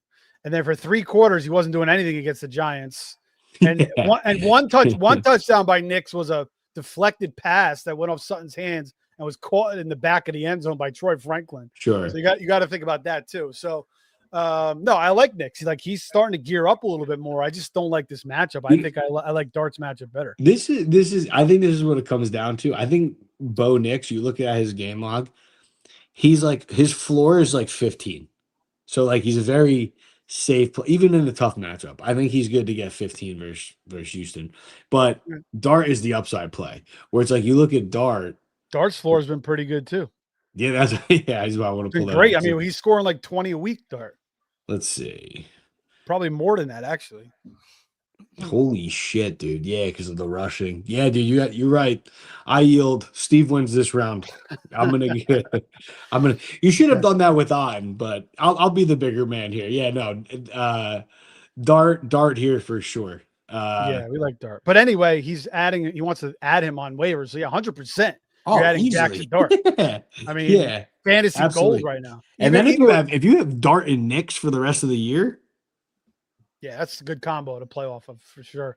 And then for 3 quarters, he wasn't doing anything against the Giants. And one touchdown by Knicks was a deflected pass that went off Sutton's hands and was caught in the back of the end zone by Troy Franklin. Sure. So you got to think about that too. So no, I like Knicks. He's starting to gear up a little bit more. I just don't like this matchup. I think I like Dart's matchup better. This is I think this is what it comes down to. I think Bo Nix, you look at his game log, he's like his floor is like 15. So like he's a very safe even in a tough matchup. I think he's good to get 15 versus Houston. But Dart is the upside play where it's like you look at Dart's floor has been pretty good too. Yeah, he's what I want to pull that. Great. I mean, he's scoring like 20 a week, Dart. Let's see. Probably more than that, actually. Holy shit, dude. Yeah, because of the rushing. Yeah, dude, you're right. I yield. Steve wins this round. You should have done that with On, but I'll be the bigger man here. Yeah, no. Dart here for sure. Yeah, we like Dart. But anyway, he wants to add him on waivers. So yeah, 100%. You're adding Jackson Dart. I mean, fantasy gold right now. And then if you have Dart and Knicks for the rest of the year, yeah, that's a good combo to play off of for sure.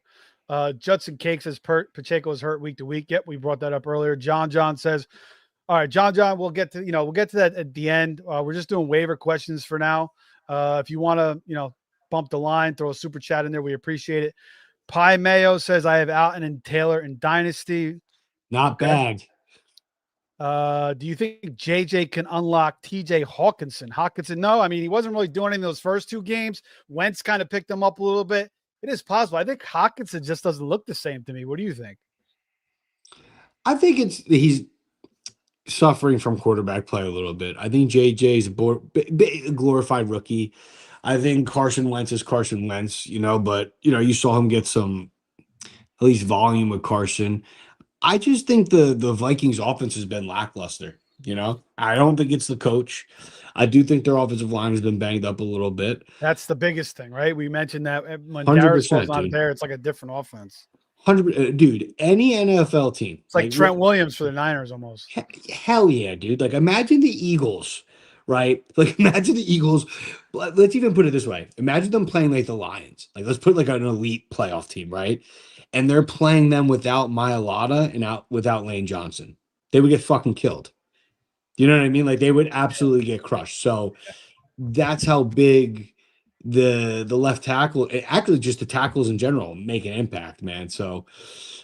Judson Cake says Pacheco is hurt week to week. Yep, we brought that up earlier. John says, all right, John, we'll get to that at the end. We're just doing waiver questions for now. If you want to, bump the line, throw a super chat in there, we appreciate it. Pie Mayo says I have Alton and Taylor in Dynasty. Not bad. Do you think JJ can unlock TJ Hawkinson? No, I mean, he wasn't really doing anything in those first 2 games. Wentz kind of picked him up a little bit. It is possible. I think Hawkinson just doesn't look the same to me. What do you think? I think he's suffering from quarterback play a little bit. I think JJ's a glorified rookie. I think Carson Wentz is Carson Wentz, but you saw him get some at least volume with Carson. I just think the Vikings offense has been lackluster. I don't think it's the coach. I do think their offensive line has been banged up a little bit. That's the biggest thing, right? We mentioned that when Darius was not there, it's like a different offense. 100, dude. Any NFL team, It's like Trent Williams for the Niners almost. hell yeah, dude. Like imagine the Eagles, right? Like imagine the Eagles. Let's even put it this way: imagine them playing like the Lions. Like let's put like an elite playoff team, right? And they're playing them without Mailata and without Lane Johnson. They would get fucking killed. You know what I mean? Like they would absolutely get crushed. So that's how big the left tackle, actually just the tackles in general, make an impact, man. So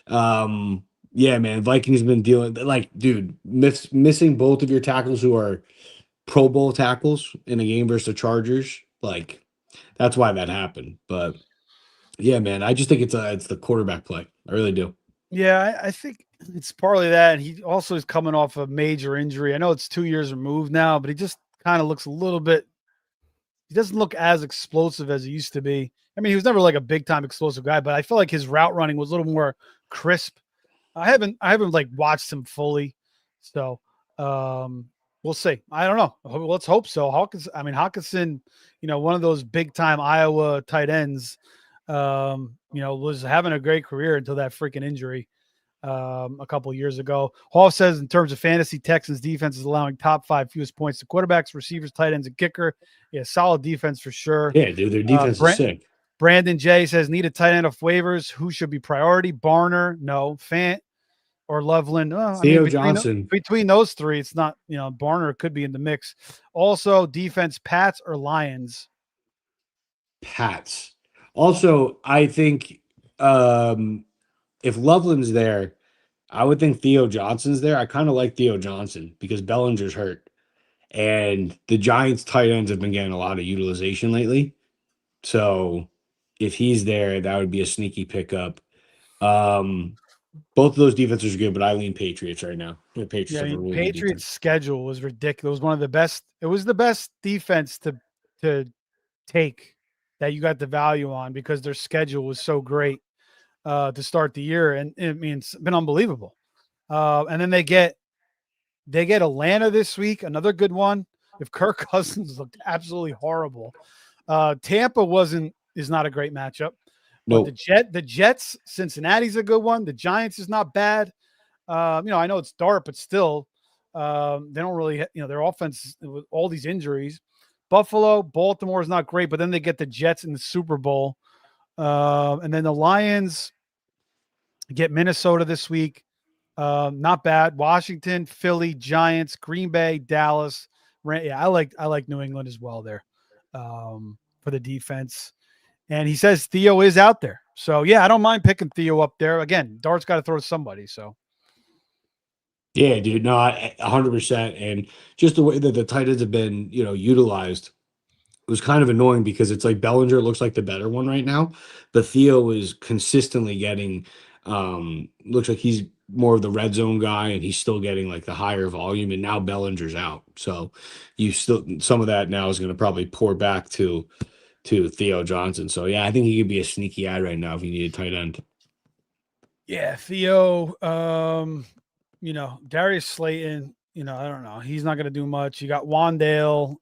yeah, man, Vikings been dealing, like, dude, missing both of your tackles who are Pro Bowl tackles in a game versus the Chargers, like that's why that happened. But yeah, man, I just think it's the quarterback play. I really do. Yeah, I think it's partly that. And he also is coming off a major injury. I know it's 2 years removed now, but he just kind of looks a little bit. He doesn't look as explosive as he used to be. I mean, he was never like a big time explosive guy, but I feel like his route running was a little more crisp. I haven't like watched him fully, so we'll see. I don't know. Let's hope so. Hawkinson, one of those big time Iowa tight ends, was having a great career until that freaking injury a couple of years ago. Hall says in terms of fantasy, Texans defense is allowing top 5 fewest points to quarterbacks, receivers, tight ends, and kicker. Yeah, solid defense for sure. Yeah, dude, their defense is sick. Brandon J says, need a tight end off waivers. Who should be priority? Barner, no. Fant or Loveland. Theo Johnson. Between those three, it's not, Barner could be in the mix. Also, defense, Pats or Lions? Pats. Also, I think if Loveland's there, I would think Theo Johnson's there. I kind of like Theo Johnson because Bellinger's hurt. And the Giants tight ends have been getting a lot of utilization lately. So if he's there, that would be a sneaky pickup. Both of those defenses are good, but I lean Patriots right now. The Patriots schedule was ridiculous. It was one of the best. It was the best defense to take that you got the value on because their schedule was so great to start the year, and it's been unbelievable. And then they get Atlanta this week, another good one. If Kirk Cousins looked absolutely horrible, Tampa is not a great matchup. But nope. The Jets, Cincinnati's a good one. The Giants is not bad. I know it's dark, but still, they don't really, their offense with all these injuries. Buffalo, Baltimore is not great, but then they get the Jets in the Super Bowl. And then the Lions get Minnesota this week. Not bad. Washington, Philly, Giants, Green Bay, Dallas. Yeah, I like New England as well there for the defense. And he says Theo is out there. So, yeah, I don't mind picking Theo up there. Again, Dart's got to throw to somebody. So, yeah, dude, no, 100%. And just the way that the tight ends have been, utilized was kind of annoying because it's like Bellinger looks like the better one right now, but Theo is consistently getting, looks like he's more of the red zone guy and he's still getting like the higher volume, and now Bellinger's out. So some of that now is going to probably pour back to Theo Johnson. So yeah, I think he could be a sneaky ad right now if you need a tight end. Yeah, Theo, Darius Slayton, I don't know. He's not going to do much. You got Wandale,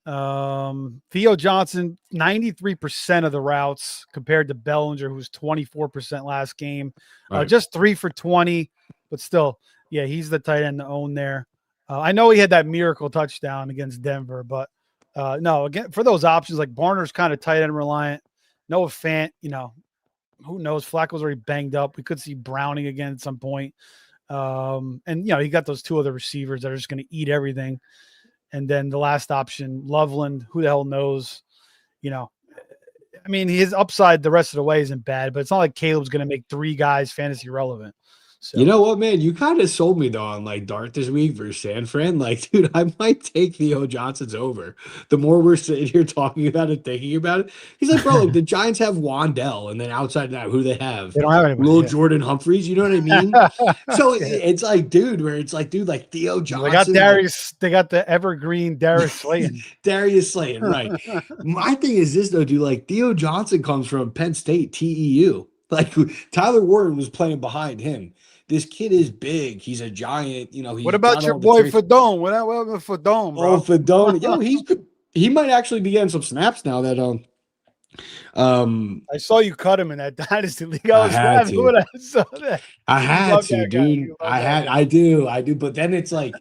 Theo Johnson, 93% of the routes compared to Bellinger, who was 24% last game. Right. Just 3 for 20, but still, yeah, he's the tight end to own there. I know he had that miracle touchdown against Denver, but no, again, for those options, like Barner's kind of tight end reliant. Noah Fant, who knows? Flacco's already banged up. We could see Browning again at some point. And you got those 2 other receivers that are just going to eat everything. And then the last option, Loveland, who the hell knows? His upside the rest of the way isn't bad, but it's not like Caleb's going to make 3 guys fantasy relevant. So. You know what, man? You kind of sold me though on like Dart this week versus San Fran. Like, dude, I might take Theo Johnson's over. The more we're sitting here talking about it, thinking about it, he's like, bro, like the Giants have Wandell, and then outside of that, who do they have? They don't have anybody. Little Jordan Humphreys. You know what I mean? So it's like, dude, like Theo Johnson. They got Darius. They got the evergreen Darius Slayton. Darius Slayton, right? My thing is this though, dude. Like Theo Johnson comes from Penn State, TEU. Like Tyler Warren was playing behind him. This kid is big. He's a giant. What about your boy Fedone? What about Fedone, bro? Oh, Fedone. He might actually be getting some snaps now that Um, I saw you cut him in that dynasty league. I I was had laughing to. when I saw that. I You had love to, that guy. dude. You love that guy. I do. But then it's like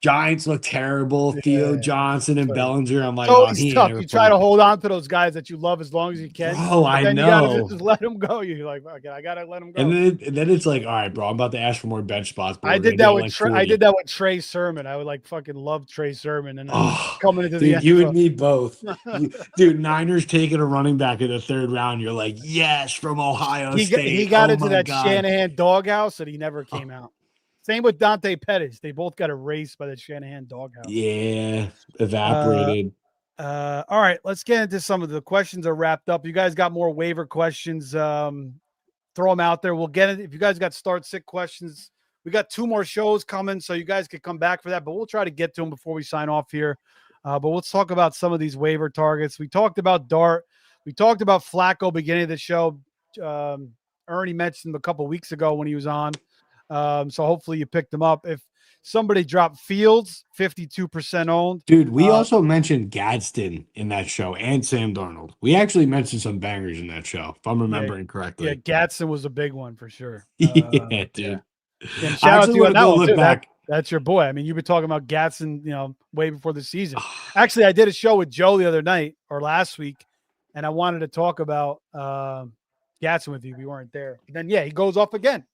Giants look terrible. Theo Yeah. Johnson and So Bellinger. I'm it's like, oh, always he ain't tough. never You try playing. to hold on to those guys that you love as long as you can, Bro, but I then you got to know. just let them go. You're like, okay, I got to let them And go. then it's like, all right, bro, I'm about to ask for more bench spots, but we're gonna be at like I did 40. that with Trey Sermon. I would like fucking love Trey Sermon, and then Oh, coming into the dude, you and NFL. me both. Dude, Niners taking a running back in the third round. You're like, yes, from Ohio He State. got Oh into my that God. Shanahan doghouse, and he never Oh, came out. Same with Dante Pettis. They both got erased by the Shanahan doghouse. yeah, Uh, evaporated. all right, let's get into some of the questions are wrapped up. You guys got more waiver questions. Throw them out there. We'll get it. If you guys got start sick questions, we got 2 more shows coming, so you guys could come back for that. But we'll try to get to them before we sign off here. But let's talk about some of these waiver targets. We talked about Dart. We talked about Flacco beginning of the show. Ernie mentioned him a couple weeks ago when he was on. So hopefully you picked him up. If somebody dropped Fields, 52% owned. Dude, we also mentioned Gadsden in that show and Sam Darnold. We actually mentioned some bangers in that show, if I'm Yeah, remembering yeah, correctly. Gadsden was a big one for sure. Yeah, Yeah. dude. And I shout out actually to you want on to that go one look too. back. That's your boy. I mean, you've been talking about Gatson, way before the season. Actually, I did a show with Joe the other night or last week, and I wanted to talk about Gatson with you. We weren't there. But then, yeah, he goes off again.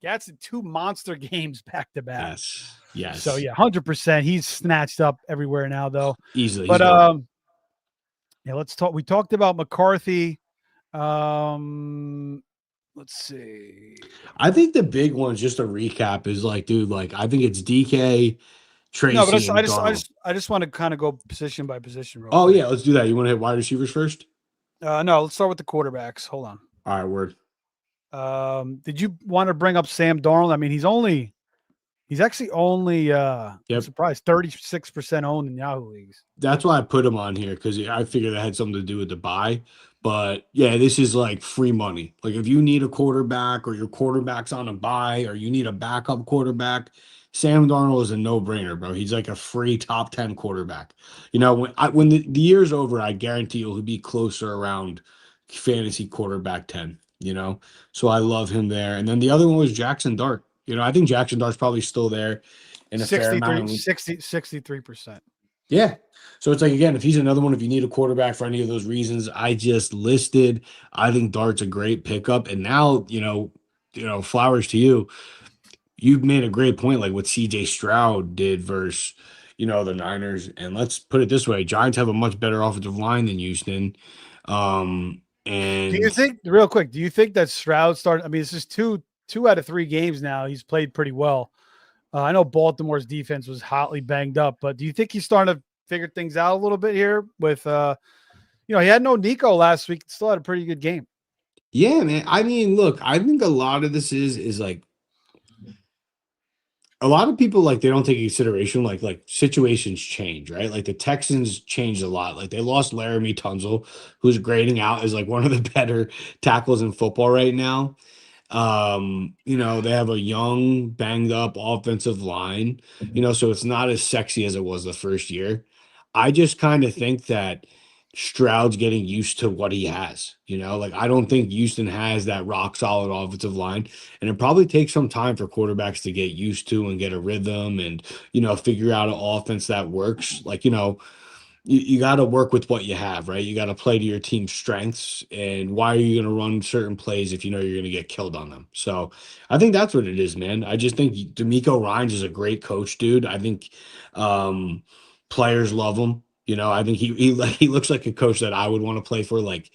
Gatson 2 monster games back to back. Yes. So Yes. yeah, 100%. He's snatched up everywhere now, though. Easily. He's But going. yeah, let's talk. We talked about McCarthy. Let's see. I think the big one, just a recap, is like, dude, like I think it's DK, No, but Tracy, and Darnold. I just want to kind of go position by position real Oh quick. yeah, let's do that. You want to hit wide receivers first? No, let's start with the quarterbacks. Hold on. All right, word. Did you want to bring up Sam Darnold? I mean, he's actually only I'm Yep. surprised 36% owned in Yahoo leagues. That's why I put him on here because I figured that had something to do with the buy. But yeah, this is like free money. Like if you need a quarterback or your quarterback's on a buy or you need a backup quarterback, Sam Darnold is a no-brainer, bro. He's like a free top 10 quarterback. When the year's over, I guarantee he'll be closer around fantasy quarterback 10, So I love him there. And then the other one was Jackson Dart. I think Jackson Dart's probably still there in a fair amount of 63%. yeah. So it's like again, if he's another one, if you need a quarterback for any of those reasons I just listed, I think Dart's a great pickup. And now, flowers to you. You've made a great point, like what CJ Stroud did versus, the Niners. And let's put it this way: Giants have a much better offensive line than Houston. Do you And think real quick? Do you think that Stroud started? I mean, this is two out of 3 games now. He's played pretty well. I know Baltimore's defense was hotly banged up, but do you think he's starting to figure things out a little bit here with he had no Nico last week, still had a pretty good game. yeah, man. I mean, look, I think a lot of this is like a lot of people like they don't take into consideration like situations change, right? Like the Texans changed a lot. Like they lost Laramie Tunzel, who's grading out as like one of the better tackles in football right now. They have a young, banged up offensive line, so it's not as sexy as it was the first year. I just kind of think that Stroud's getting used to what he has, like I don't think Houston has that rock solid offensive line, and it probably takes some time for quarterbacks to get used to and get a rhythm and, figure out an offense that works. Like, you got to work with what you have, right? You got to play to your team's strengths. And why are you going to run certain plays if you know you're going to get killed on them? So I think that's what it is, man. I just think D'Amico Ryans is a great coach, dude. I think players love him. I think he looks like a coach that I would want to play for. Like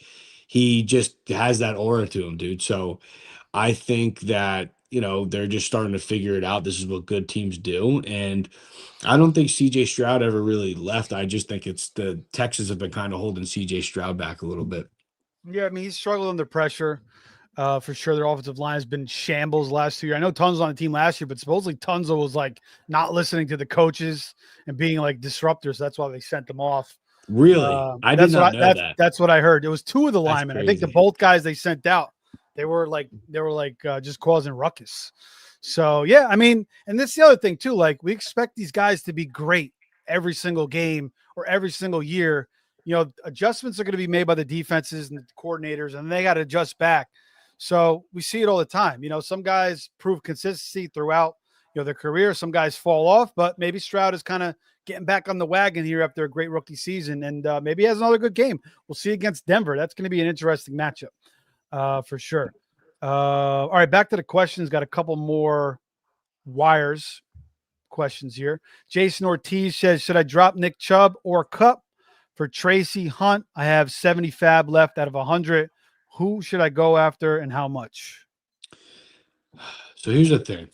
he just has that aura to him, dude. So I think that, they're just starting to figure it out. This is what good teams do. And I don't think CJ Stroud ever really left. I just think it's the Texans have been kind of holding CJ Stroud back a little bit. Yeah, I mean he's struggled under pressure. For sure, their offensive line has been shambles last 2 years. I know Tunzel on the team last year, but supposedly Tunzel was like not listening to the coaches and being like disruptors. So that's why they sent them off. Really? I did not know that. That's what I heard. It was 2 of the That's linemen. I think the crazy. both guys they sent out, they were like just causing ruckus. So yeah, I mean, and that's the other thing too. Like we expect these guys to be great every single game or every single year. adjustments are going to be made by the defenses and the coordinators, and they got to adjust back. So we see it all the time. Some guys prove consistency throughout their career. Some guys fall off, but maybe Stroud is kind of getting back on the wagon here after a great rookie season, and maybe he has another good game. We'll see against Denver. That's going to be an interesting matchup for sure. All right, back to the questions. Got a couple more wires questions here. Jason Ortiz says, should I drop Nick Chubb or Cup for Tracy Hunt? I have 70 FAAB left out of 100. Who should I go after and how much? So here's the thing.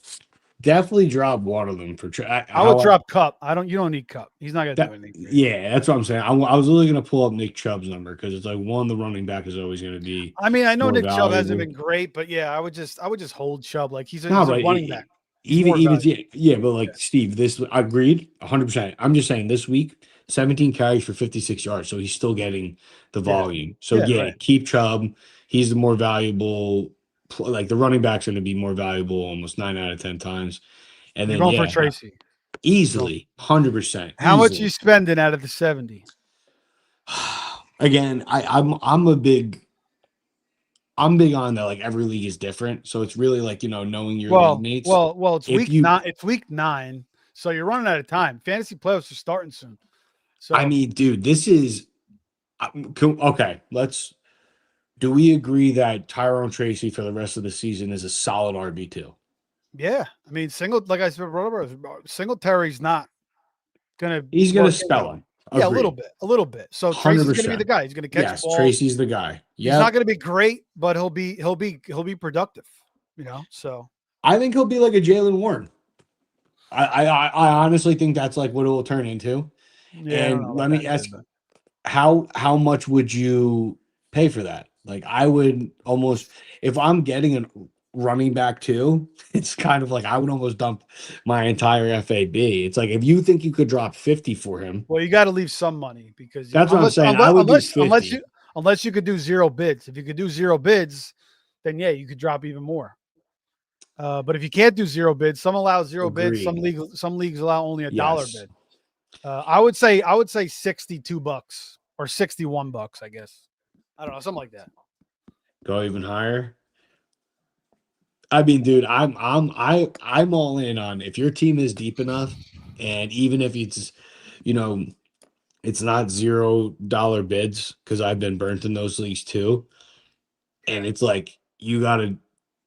Definitely drop one of them for. I would drop Cup. You don't need Cup. He's not going to do anything. Yeah, that's what I'm saying. I was literally going to pull up Nick Chubb's number because it's like the running back is always going to be. I mean, I know Nick Chubb hasn't been great, but yeah, I would just hold Chubb. Like he's a running back. But like Steve, this agreed 100%. I'm just saying this week, 17 carries for 56 yards, so he's still getting the volume. So right. Keep Chubb. He's the more valuable. Like the running back's going to be more valuable almost 9 out of 10 times. And then for Tracy easily 100%. How much you spending out of the 70? Again, I'm big on that. Like every league is different, so it's really like knowing your league mates. Well, it's week 9, so you're running out of time. Fantasy playoffs are starting soon. So I mean, dude, this is okay. Do we agree that Tyrone Tracy for the rest of the season is a solid RB2? Yeah, I mean, like I said, Singletary's not gonna. He's gonna spell him. Yeah, a little bit. So 100%. Tracy's gonna be the guy. He's gonna catch balls. Tracy's the guy. Yeah, he's not gonna be great, but he'll be productive. So I think he'll be like a Jalen Warren. I honestly think that's like what it will turn into. Yeah, and let me ask, how much would you pay for that? Like I would almost, if I'm getting a running back too, it's kind of like I would almost dump my entire FAB. It's like if you think you could drop 50 for him. Well, you got to leave some money because that's what I'm saying. I would do 50. Unless you could do 0 bids. If you could do 0 bids, then yeah, you could drop even more. But if you can't do 0 bids, some allow 0 bids. Some leagues allow only $1 bid. I would say $62 or $61, I guess. I don't know, something like that. Go even higher. I mean, dude, I'm all in on if your team is deep enough, and even if it's, it's not $0 bids because I've been burnt in those leagues too, and it's like you got to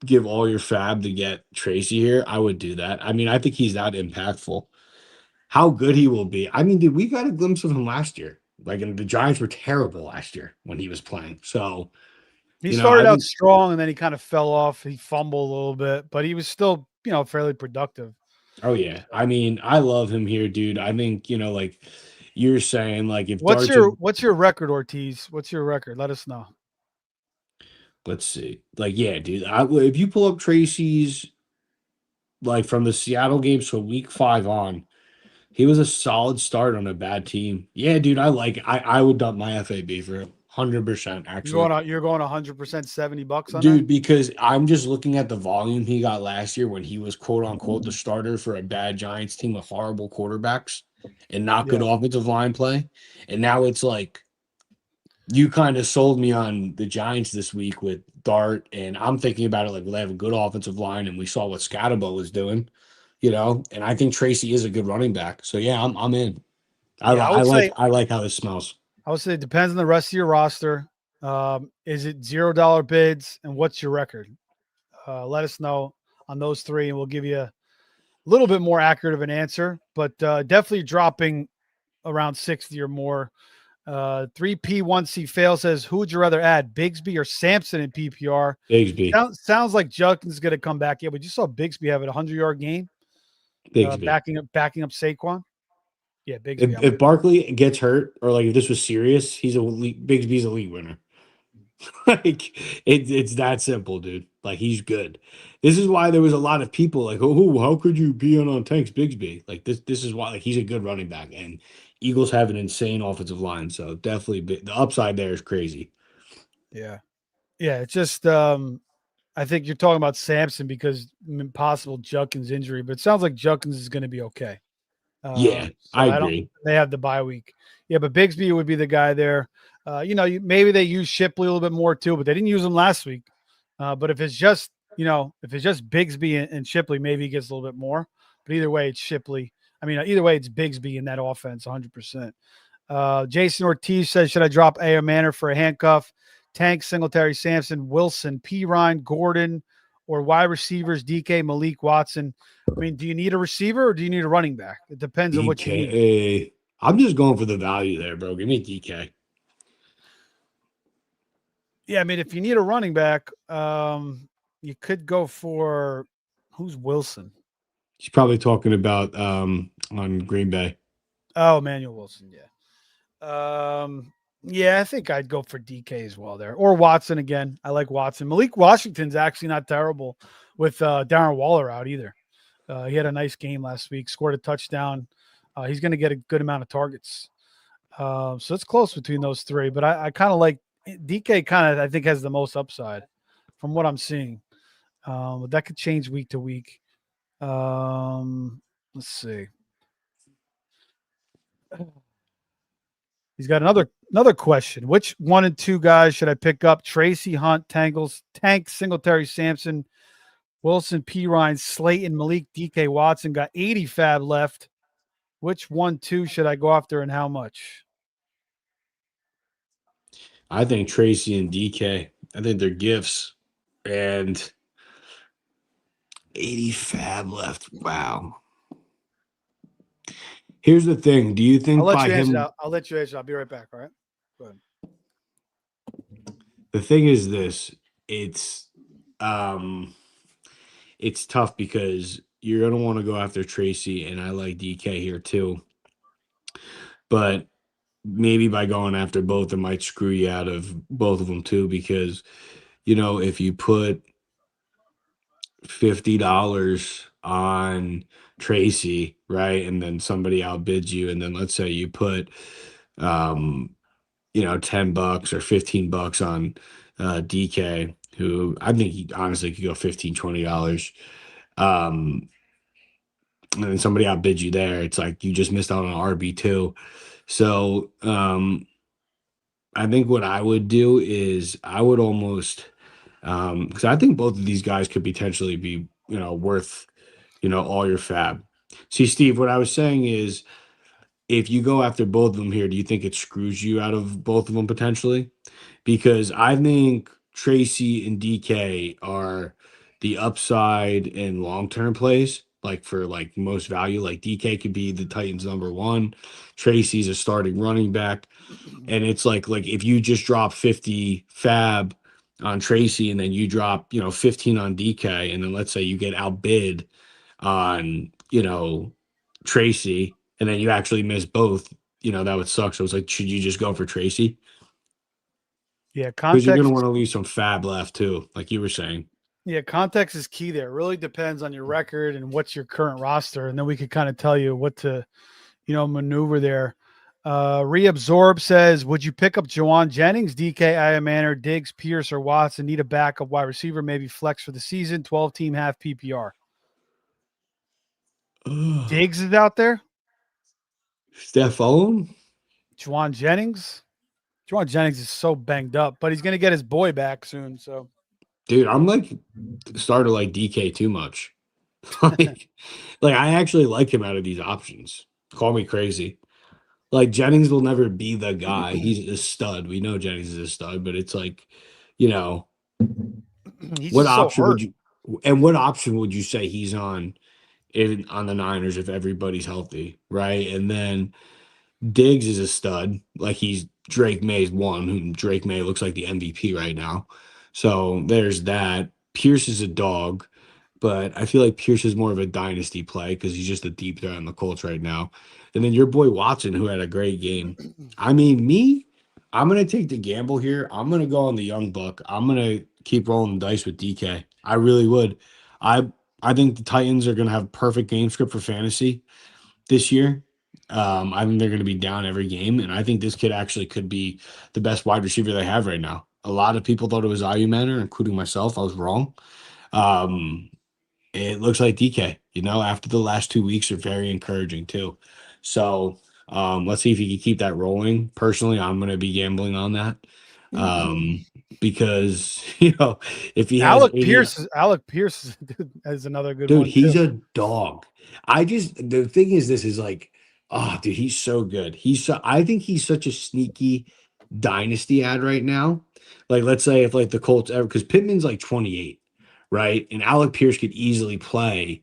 give all your FAAB to get Tracy here. I would do that. I mean, I think he's that impactful. How good he will be. I mean, dude, we got a glimpse of him last year. Like, and the Giants were terrible last year when he was playing. So he started out strong and then he kind of fell off. He fumbled a little bit, but he was still, fairly productive. Oh yeah. I mean, I love him here, dude. I think, like you're saying, like if what's your record, Ortiz? What's your record? Let us know. Let's see. Like, yeah, dude. If you pull up Tracy's, like from the Seattle game, so week 5 on, he was a solid start on a bad team. Yeah, dude. I would dump my FAB for him. 100%. Actually, you're going 100% $70 on dude, that? because I'm just looking at the volume he got last year when he was quote unquote the starter for a bad Giants team with horrible quarterbacks and not good offensive line play. And now it's like you kind of sold me on the Giants this week with Dart, and I'm thinking about it like they have a good offensive line, and we saw what Skattebo was doing, and I think Tracy is a good running back. So yeah, I'm in. I like how this smells. I would say it depends on the rest of your roster. Is it $0 bids, and what's your record? Let us know on those 3, and we'll give you a little bit more accurate of an answer. But definitely dropping around 60 or more. 3P1C Fail says, who would you rather add, Bigsby or Sampson in PPR? Bigsby. Sounds like Judkins is going to come back. Yeah, but you saw Bigsby have a 100-yard game. Backing up Saquon. Yeah, Bigsby. If Barkley gets hurt, or like if this was serious, Bigsby's a league winner. Like it's that simple, dude. Like he's good. This is why there was a lot of people like, oh, how could you be on Tanks Bigsby? Like this is why, like, he's a good running back, and Eagles have an insane offensive line, so definitely the upside there is crazy. Yeah, it's just I think you're talking about Sampson because possible Judkins injury, but it sounds like Judkins is going to be okay. Yeah, So I I don't. agree. They have the bye week. Yeah, but Bigsby would be the guy there. Maybe they use Shipley a little bit more too, but they didn't use him last week. But if it's just Bigsby and Shipley, maybe he gets a little bit more. But either way, it's Shipley. I mean, either way, it's Bigsby in that offense, 100%. Jason Ortiz says, should I drop A.R. Manor for a handcuff? Tank, Singletary, Sampson, Wilson, P. Ryan, Gordon, or wide receivers, DK, Malik, Watson. I mean, do you need a receiver or do you need a running back? It depends on what you need. DK. I'm just going for the value there, bro. Give me DK. Yeah, I mean, if you need a running back, you could go for who's Wilson? He's probably talking about on Green Bay. Oh, Emmanuel Wilson. Yeah. Yeah, I think I'd go for DK as well there, or Watson again. I like Watson. Malik Washington's actually not terrible with Darren Waller out either. He had a nice game last week, scored a touchdown. He's going to get a good amount of targets. So it's close between those three, but I kind of like DK. I think has the most upside from what I'm seeing. But that could change week to week. Let's see. He's got another question. Which 1 and 2 guys should I pick up? Tracy, Hunt, Tank, Singletary, Sampson, Wilson, P. Ryan, Slayton, Malik, DK, Watson. Got 80 FAAB left. Which 1-2 should I go after and how much? I think Tracy and DK. I think they're gifts. And 80 FAAB left. Wow. Here's the thing. Do you think by him? I'll let you answer. I'll be right back. All right. Go ahead. The thing is this. It's tough because you're gonna want to go after Tracy, and I like DK here too. But maybe by going after both, it might screw you out of both of them too, because if you put $50 on Tracy, right, and then somebody outbids you, and then let's say you put $10 or $15 on DK, who I think he honestly could go $15-$20. And then somebody outbids you there, it's like you just missed out on RB2. So I think what I would do is I would almost because I think both of these guys could potentially be worth all your FAAB. See, Steve, what I was saying is if you go after both of them here, do you think it screws you out of both of them potentially? Because I think Tracy and DK are the upside in long-term plays, like for like most value. Like DK could be the Titans #1. Tracy's a starting running back. And it's like if you just drop 50 FAAB on Tracy and then you drop, 15 on DK, and then let's say you get outbid on, Tracy, and then you actually miss both, that would suck. So it's like, should you just go for Tracy? Yeah, Because you're going to context. want to leave some FAAB left too, like you were saying. Yeah, context is key there. It really depends on your record and what's your current roster, and then we could kind of tell you what to, maneuver there. Reabsorb says, would you pick up Jawan Jennings, DK, Manor, Diggs, Pierce, or Watson? Need a backup wide receiver, maybe flex for the season, 12-team half PPR. Diggs is out there. Stephone? Jawan Jennings. Jawan Jennings is so banged up, but he's going to get his boy back soon. So, dude, I'm like started like DK too much. like I actually like him out of these options. Call me crazy. Like Jennings will never be the guy. He's a stud. We know Jennings is a stud, but it's like, he's what just so option hurt. what option would you say he's on on the Niners if everybody's healthy, right? And then Diggs is a stud. Like he's Drake May's one, who Drake May looks like the MVP right now. So there's that. Pierce is a dog, but I feel like Pierce is more of a dynasty play because he's just a deep threat on the Colts right now. And then your boy Watson, who had a great game. I mean, I'm gonna take the gamble here. I'm gonna go on the young buck. I'm gonna keep rolling the dice with DK. I really would. I think the Titans are gonna have perfect game script for fantasy this year. I think they're gonna be down every game, and I think this kid actually could be the best wide receiver they have right now. A lot of people thought it was Manor, including myself. I was wrong. It looks like DK. after the last 2 weeks are very encouraging too. So let's see if he can keep that rolling. Personally, I'm going to be gambling on that because if he has Alec 80, Pierce. Is another good dude, one too. he's a dog. The thing is, this is like, oh, dude, he's so good. I think he's such a sneaky dynasty ad right now. Like, let's say if like the Colts ever, because Pittman's like 28, right? And Alec Pierce could easily play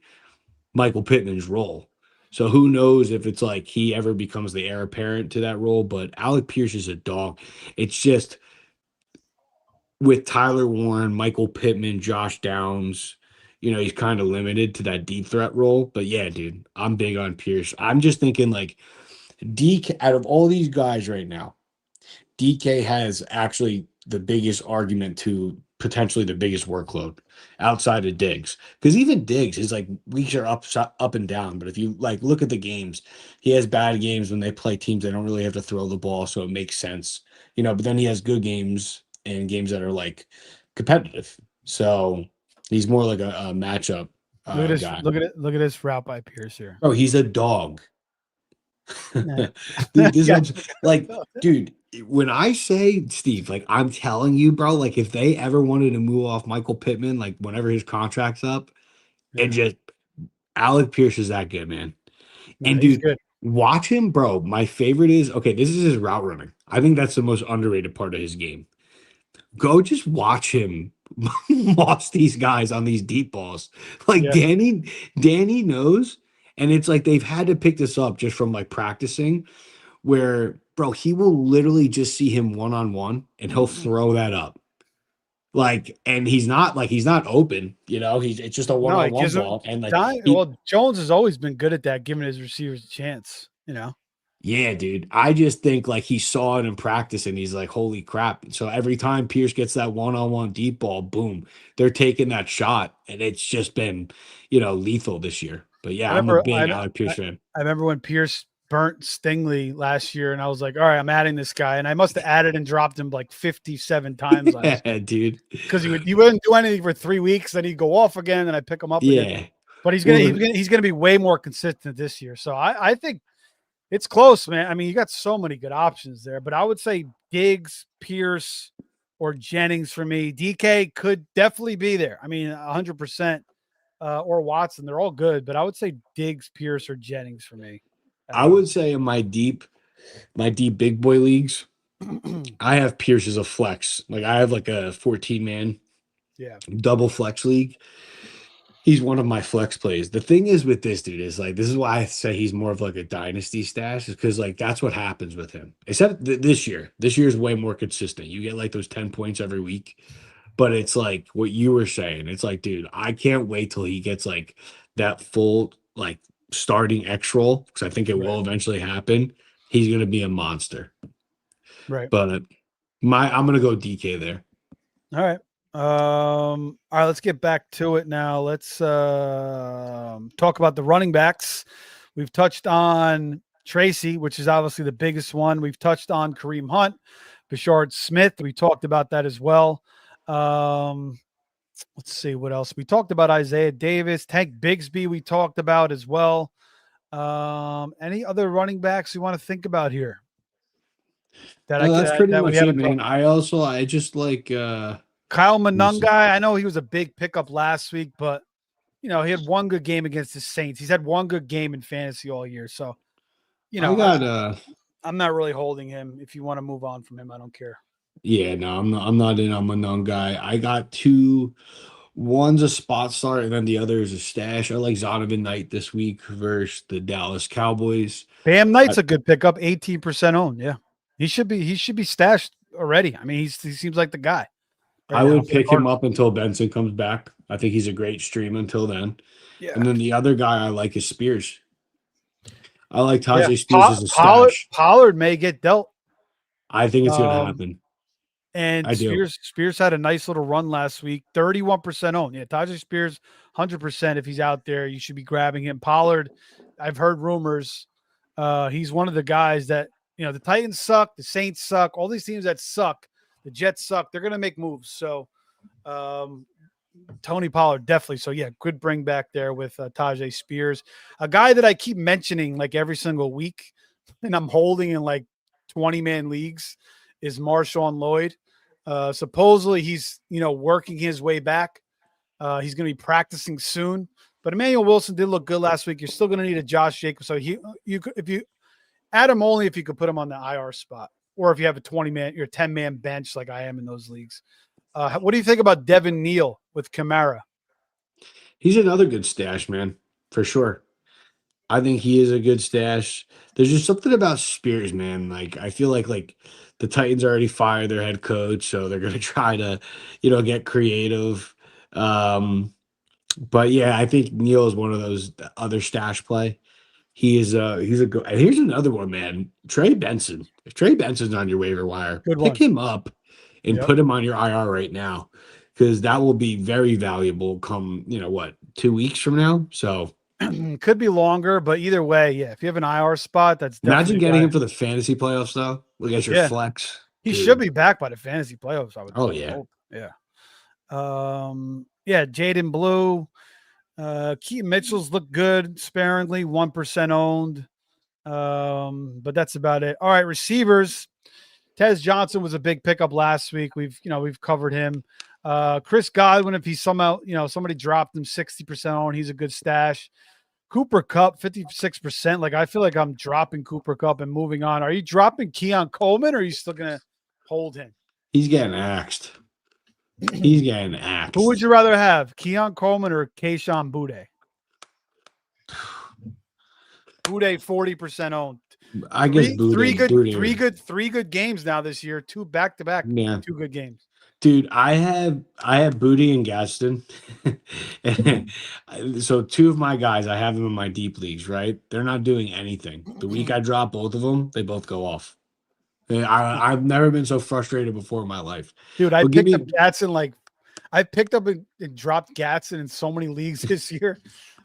Michael Pittman's role. So who knows if it's like he ever becomes the heir apparent to that role, but Alec Pierce is a dog. It's just with Tyler Warren, Michael Pittman, Josh Downs, he's kind of limited to that deep threat role. But yeah, dude, I'm big on Pierce. I'm just thinking like DK out of all these guys right now, DK has actually the biggest argument to potentially the biggest workload outside of Diggs. Because even Diggs is like weeks are up and down. But if you like look at the games, he has bad games when they play teams that don't really have to throw the ball, so it makes sense. But then he has good games and games that are like competitive. So he's more like a matchup Look at this. guy. Look at this route by Pierce here. Oh, he's a dog. Yeah. Dude, this Yeah. is like, dude, when I say Steve, like I'm telling you, bro, like if they ever wanted to move off Michael Pittman, like whenever his contract's up, and just Alec Pierce is that good, man. No, And he's dude, good. watch him, bro. My favorite is okay, this is his route running. I think that's the most underrated part of his game. Go just watch him lost these guys on these deep balls. Like Yeah. Danny knows, and it's like they've had to pick this up just from like practicing where bro, he will literally just see him one on one and he'll throw that up. Like, and he's not open, it's just a one No, on it one gives him ball. And like time. Well, Jones has always been good at that, giving his receivers a chance. yeah, dude. I just think like he saw it in practice and he's like, holy crap. So every time Pierce gets that one on one deep ball, boom, they're taking that shot. And it's just been, lethal this year. But I yeah, I'm a remember. big Alec Pierce fan. I remember when Pierce burnt Stingley last year, and I was like, "All right, I'm adding this guy," and I must have added and dropped him like 57 times last Yeah, dude. because he wouldn't do anything for 3 weeks, then he'd go off again, and I pick him up again. Yeah. But Well, he's gonna be way more consistent this year. So I think it's close, man. I mean, you got so many good options there, but I would say Diggs, Pierce, or Jennings for me. DK could definitely be there. I mean, 100%. Or Watson, they're all good, but I would say Diggs, Pierce, or Jennings for me. I would say in my deep big boy leagues, I have Pierce as a flex. Like I have like a 14 man Yeah. double flex league. He's one of my flex plays. The thing is with this dude is like this is why I say he's more of like a dynasty stash is because like that's what happens with him. Except this year, this year's way more consistent. You get like those 10 points every week, but it's like what you were saying. It's like, dude, I can't wait till he gets like that full like starting X roll because I think it will eventually happen. He's gonna be a monster. Right. But I'm gonna go DK there. All right. All right, let's get back to it now. Let's talk about the running backs. We've touched on Tracy, which is obviously the biggest one. We've touched on Kareem Hunt, Bashard Smith. We talked about that as well. Let's see what else. We talked about Isaiah Davis, Tank Bigsby. We talked about as well. Any other running backs you want to think about here? That's pretty That we much it, haven't man. talked. I just like Kyle let me see. Monungai. I know he was a big pickup last week, but he had one good game against the Saints. He's had one good game in fantasy all year, so I got I'm not really holding him. If you want to move on from him, I don't care. yeah, no, I'm not in on my non guy. I got two. One's a spot start, and then the other is a stash. I like Zonovan Knight this week versus the Dallas Cowboys. Bam Knight's a good pickup, 18% owned. Yeah, he should be stashed already. I mean, he seems like the guy right I now would for the pick him Cardinals. up until Benson comes back. I think he's a great stream until then. Yeah, And then the other guy I like is Spears. I like yeah. Tajay Spears as a Pollard stash. Pollard may get dealt. I think it's gonna Um, happen. And I do. Spears had a nice little run last week, 31% owned. Yeah, Tajay Spears, 100%. If he's out there, you should be grabbing him. Pollard, I've heard rumors. He's one of the guys that, the Titans suck, the Saints suck, all these teams that suck, the Jets suck. They're going to make moves. So, Tony Pollard, definitely. So, yeah, good bring back there with Tajay Spears. A guy that I keep mentioning like every single week, and I'm holding in like 20-man leagues, is Marshawn Lloyd. Supposedly he's, working his way back. He's going to be practicing soon. But Emmanuel Wilson did look good last week. You're still going to need a Josh Jacobs. So if you add him only if you could put him on the IR spot, or if you have a 20-man, your 10-man bench like I am in those leagues. What do you think about Devin Neal with Kamara? He's another good stash, man, for sure. I think he is a good stash. There's just something about Spears, man. Like I feel like the Titans already fired their head coach, so they're gonna try to, get creative. But yeah, I think Neal is one of those other stash play. He's a good. And here's another one, man. Trey Benson. If Trey Benson's on your waiver wire, Good pick one. him up and Yep. put him on your IR right now, because that will be very valuable come 2 weeks from now. So Could be longer, but either way, yeah. If you have an IR spot, that's imagine definitely a getting guy. him for the fantasy playoffs though. Look at your Yeah, flex, he should dude. be back by the fantasy playoffs. Oh I would yeah, hope. Yeah. Yeah. Jaden Blue, Keaton Mitchell's look good sparingly, 1% owned. But that's about it. All right, receivers. Tez Johnson was a big pickup last week. We've covered him. Chris Godwin, if he somehow, somebody dropped him 60% on, he's a good stash. Cooper Kupp, 56%. Like, I feel like I'm dropping Cooper Kupp and moving on. Are you dropping Keon Coleman, or are you still going to hold him? he's getting axed. He's getting Who would axed. you rather have, Keon Coleman or Kayshon Boutte? Boutte, 40% owned. I guess Three good games now this year. Two back to back, Yeah, 2 good games. dude. I have Booty and Gaston. So two of my guys, I have them in my deep leagues. Right, they're not doing anything. The week I drop both of them, they both go off. I've never been so frustrated before in my life. Dude, I But give picked up me, Gatson I picked up and dropped Gatson in so many leagues this year.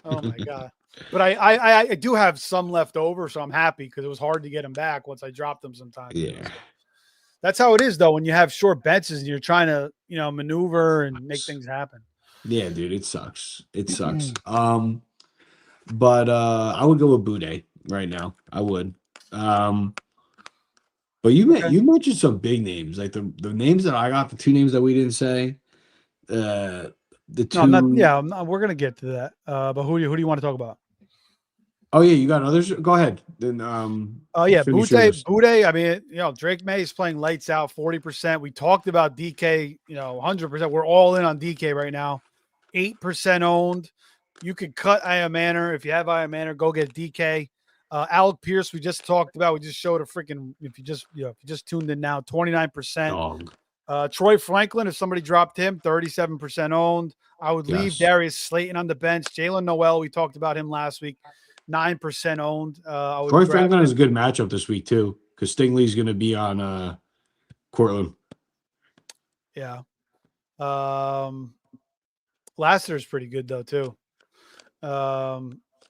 Oh my god! But I do have some left over, so I'm happy because it was hard to get them back once I dropped them sometimes. yeah, So that's how it is though when you have short benches and you're trying to maneuver and make things happen. yeah, dude, it sucks. It sucks. But I would go with Bude right now. I would. But Okay. you mentioned some big names, like the names that I got, the two names that we didn't say. The No, I'm not. two. Yeah, we're gonna get to that. But who do you want to talk about? Oh yeah, you got others. Go ahead. Then Oh yeah, finish your list. Boutte. I mean, Drake May is playing lights out, 40%. We talked about DK, 100%. We're all in on DK right now, 8% owned. You could cut Aya Manor if you have Aya Manor. Go get DK. Alec Pierce, we just talked about. We just showed a freaking. If you just tuned in now, 29%. Dog. Troy Franklin, if somebody dropped him, 37% owned. I would leave Yes. Darius Slayton on the bench. Jalen Noel, we talked about him last week, 9% owned. I would Troy grab Franklin has him. a good matchup this week too, because Stingley's going to be on Cortland. Yeah. Lassiter's pretty good though too.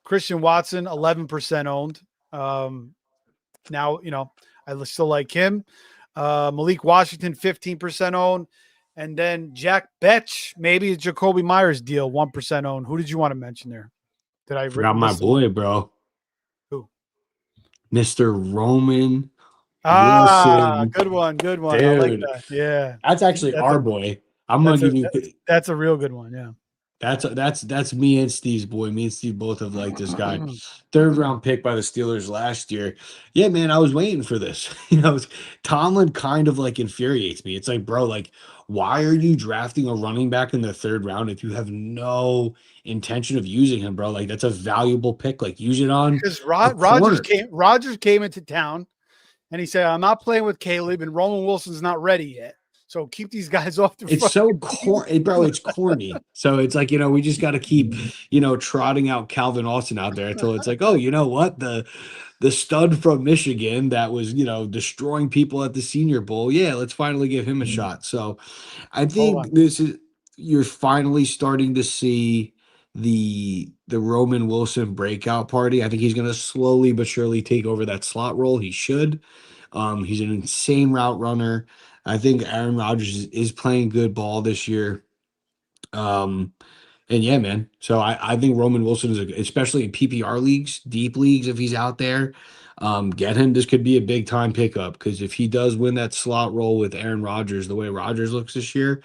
Christian Watson, 11% owned. Now, I still like him. Malik Washington, 15% owned. And then Jack Betch, maybe a Jacoby Myers deal, 1% owned. Who did you want to mention there? Did I Forgot my miss someone? boy, bro. Who? Mr. Roman Ah, Wilson. good one. Good one. I like Dude, that. Yeah. that's actually That's our a boy. I'm gonna that's a give you that's a real good one. Yeah. that's me and Steve's boy. Me and Steve both have liked this guy. Third round pick by the Steelers last year. Yeah, man, I was waiting for this. Tomlin kind of like infuriates me. It's like, bro, like, why are you drafting a running back in the third round if you have no intention of using him, bro? Like, that's a valuable pick. Like, use it on Because a corner. Rogers came into town and he said, I'm not playing with Caleb and Roman Wilson's not ready yet. So keep these guys off the It's front. so bro. It's corny. So it's like, we just got to keep, trotting out Calvin Austin out there until it's like, oh, you know what, the stud from Michigan that was, destroying people at the Senior Bowl. Yeah, let's finally give him a shot. So I Hold think on. you're finally starting to see the Roman Wilson breakout party. I think he's going to slowly but surely take over that slot role. He should. He's an insane route runner. I think Aaron Rodgers is playing good ball this year. And yeah, man. So I think Roman Wilson is especially in PPR leagues, deep leagues, if he's out there, get him. This could be a big time pickup because if he does win that slot role with Aaron Rodgers, the way Rodgers looks this year,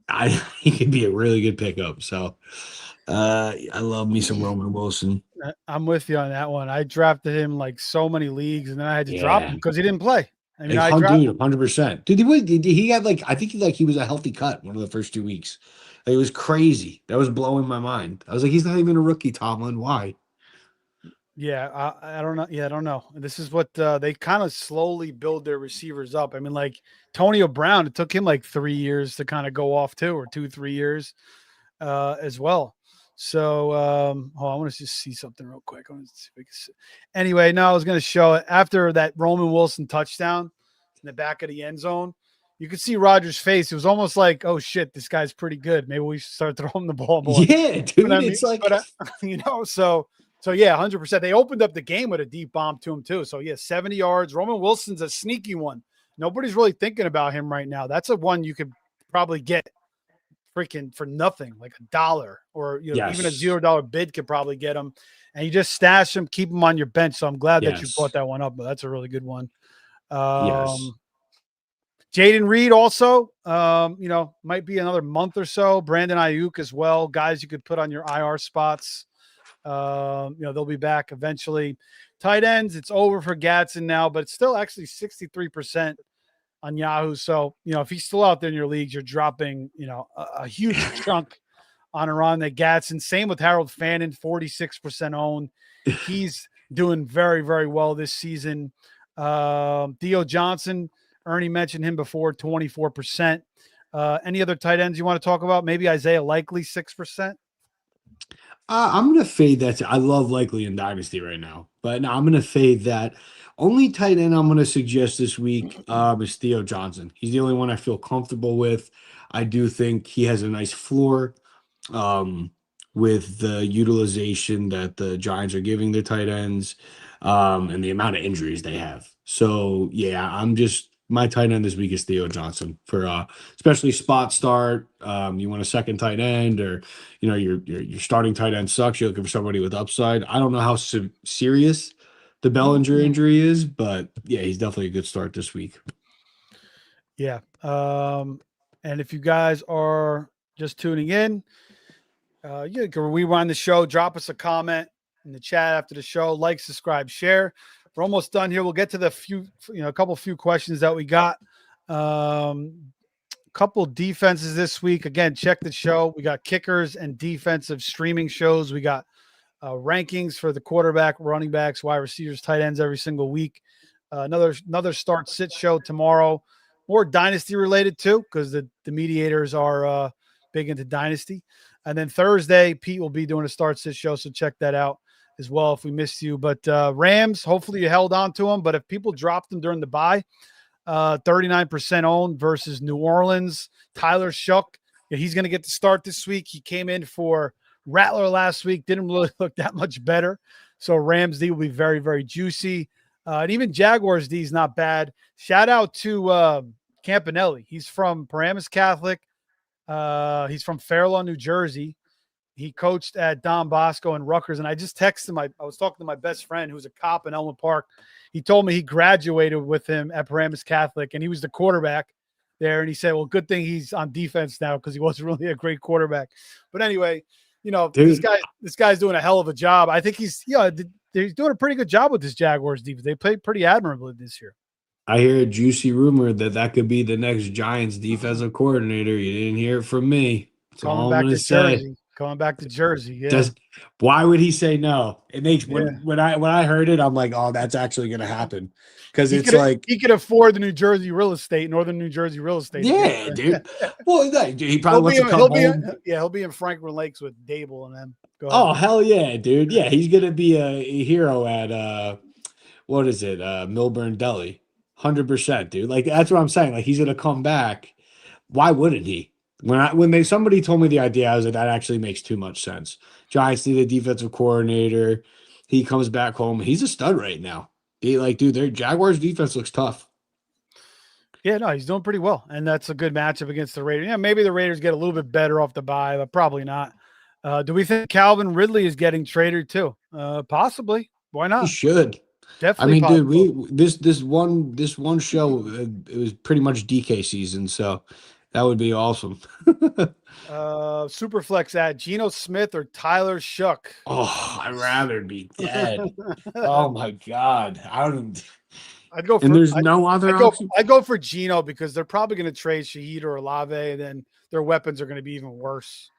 I he could be a really good pickup. So I love me some Roman Wilson. I'm with you on that one. I drafted him like so many leagues, and then I had to drop Yeah. him because he didn't play. I mean, Like, I dropped. dude, 100%. Dude, he had like, I think he was a healthy cut one of the first 2 weeks. Like, it was crazy. That was blowing my mind. I was like, he's not even a rookie, Tomlin. Why? Yeah, I don't know. Yeah, I don't know. This is what they kind of slowly build their receivers up. I mean, like Antonio Brown, it took him like 3 years to kind of go off too, or 2, 3 years as well. So, I want to just see something real quick. I want to see if we can see. Anyway, no, I was going to show it after that Roman Wilson touchdown in the back of the end zone. You could see Rodgers' face. It was almost like, "Oh shit, this guy's pretty good. Maybe we should start throwing the ball more." Yeah, But dude. I mean, It's like, but so yeah, 100%. They opened up the game with a deep bomb to him too. So yeah, 70 yards. Roman Wilson's a sneaky one. Nobody's really thinking about him right now. That's a one you could probably get freaking for nothing, like $1, or even a yes, $0 bid could probably get him. And you just stash him, keep him on your bench. So I'm glad that you yes, brought that one up. But that's a really good one. yes. Jaden Reed also, might be another month or so. Brandon Ayuk as well. Guys you could put on your IR spots. They'll be back eventually. Tight ends, it's over for Gatson now, but it's still actually 63% on Yahoo. So, if he's still out there in your leagues, you're dropping, a huge chunk on Aron Gatson. Same with Harold Fannin, 46% owned. He's doing very, very well this season. Theo Johnson, Ernie mentioned him before, 24%. Any other tight ends you want to talk about? Maybe Isaiah Likely, 6%. I'm gonna fade that. I love Likely in Dynasty right now, but no, I'm gonna fade that. Only tight end I'm gonna suggest this week is Theo Johnson. He's the only one I feel comfortable with. I do think he has a nice floor. um, with the utilization that the Giants are giving their tight ends, and the amount of injuries they have. So yeah, I'm just my tight end this week is Theo Johnson for especially spot start. You want a second tight end, or your starting tight end sucks. You're looking for somebody with upside. I don't know how serious the Bellinger injury is, but yeah, he's definitely a good start this week. Yeah. And if you guys are just tuning in, you can rewind the show, drop us a comment in the chat after the show, like, subscribe, share. We're almost done here. We'll get to the few questions that we got. Couple defenses this week. Again, check the show. We got kickers and defensive streaming shows. We got rankings for the quarterback, running backs, wide receivers, tight ends every single week. Another start sit show tomorrow. More dynasty related too, because the mediators are big into dynasty. And then Thursday, Pete will be doing a start sit show, so check that out as well if we missed you. But Rams, hopefully you held on to them. But if people dropped them during the bye, 39% owned versus New Orleans. Tyler Shook, he's going to get the start this week. He came in for Rattler last week, didn't really look that much better. So Rams D will be very, very juicy. And even Jaguars D is not bad. Shout out to Campanelli. He's from Paramus Catholic. He's from Fair Lawn, New Jersey. He coached at Don Bosco and Rutgers. And I just texted him. I was talking to my best friend who's a cop in Elmwood Park. He told me he graduated with him at Paramus Catholic, and he was the quarterback there. And he said, well, good thing he's on defense now because he wasn't really a great quarterback. But anyway, Dude, this guy's doing a hell of a job. I think he's doing a pretty good job with this Jaguars defense. They played pretty admirably this year. I hear a juicy rumor that could be the next Giants defensive coordinator. You didn't hear it from me. That's all I'm gonna say. Coming back to Jersey, yeah. Just why would he say no? It makes when I heard it, I'm like, oh, that's actually gonna happen. Because it's like he could afford the New Jersey real estate, Northern New Jersey real estate. Yeah, dude. Well, he probably wants to come home. He'll be in Franklin Lakes with Dable and them. Oh, hell yeah, dude. Yeah, he's gonna be a hero at what is it? Milburn Deli. 100%, dude. Like that's what I'm saying. Like he's gonna come back. Why wouldn't he? When somebody told me the idea, I was like, that actually makes too much sense. Giants need a defensive coordinator. He comes back home. He's a stud right now. Dude, their Jaguars defense looks tough. Yeah, no, he's doing pretty well, and that's a good matchup against the Raiders. Yeah, maybe the Raiders get a little bit better off the bye, but probably not. Do we think Calvin Ridley is getting traded too? Possibly. Why He not? should. I Definitely mean, dude, possible. this one show it was pretty much DK season, so that would be awesome. Superflex at Geno Smith or Tyler Shuck. Oh, I'd rather be dead. Oh my God. I don't I'd go and for there's no other option. I go for Geno because they're probably going to trade Shaheed or Olave, and then their weapons are going to be even worse.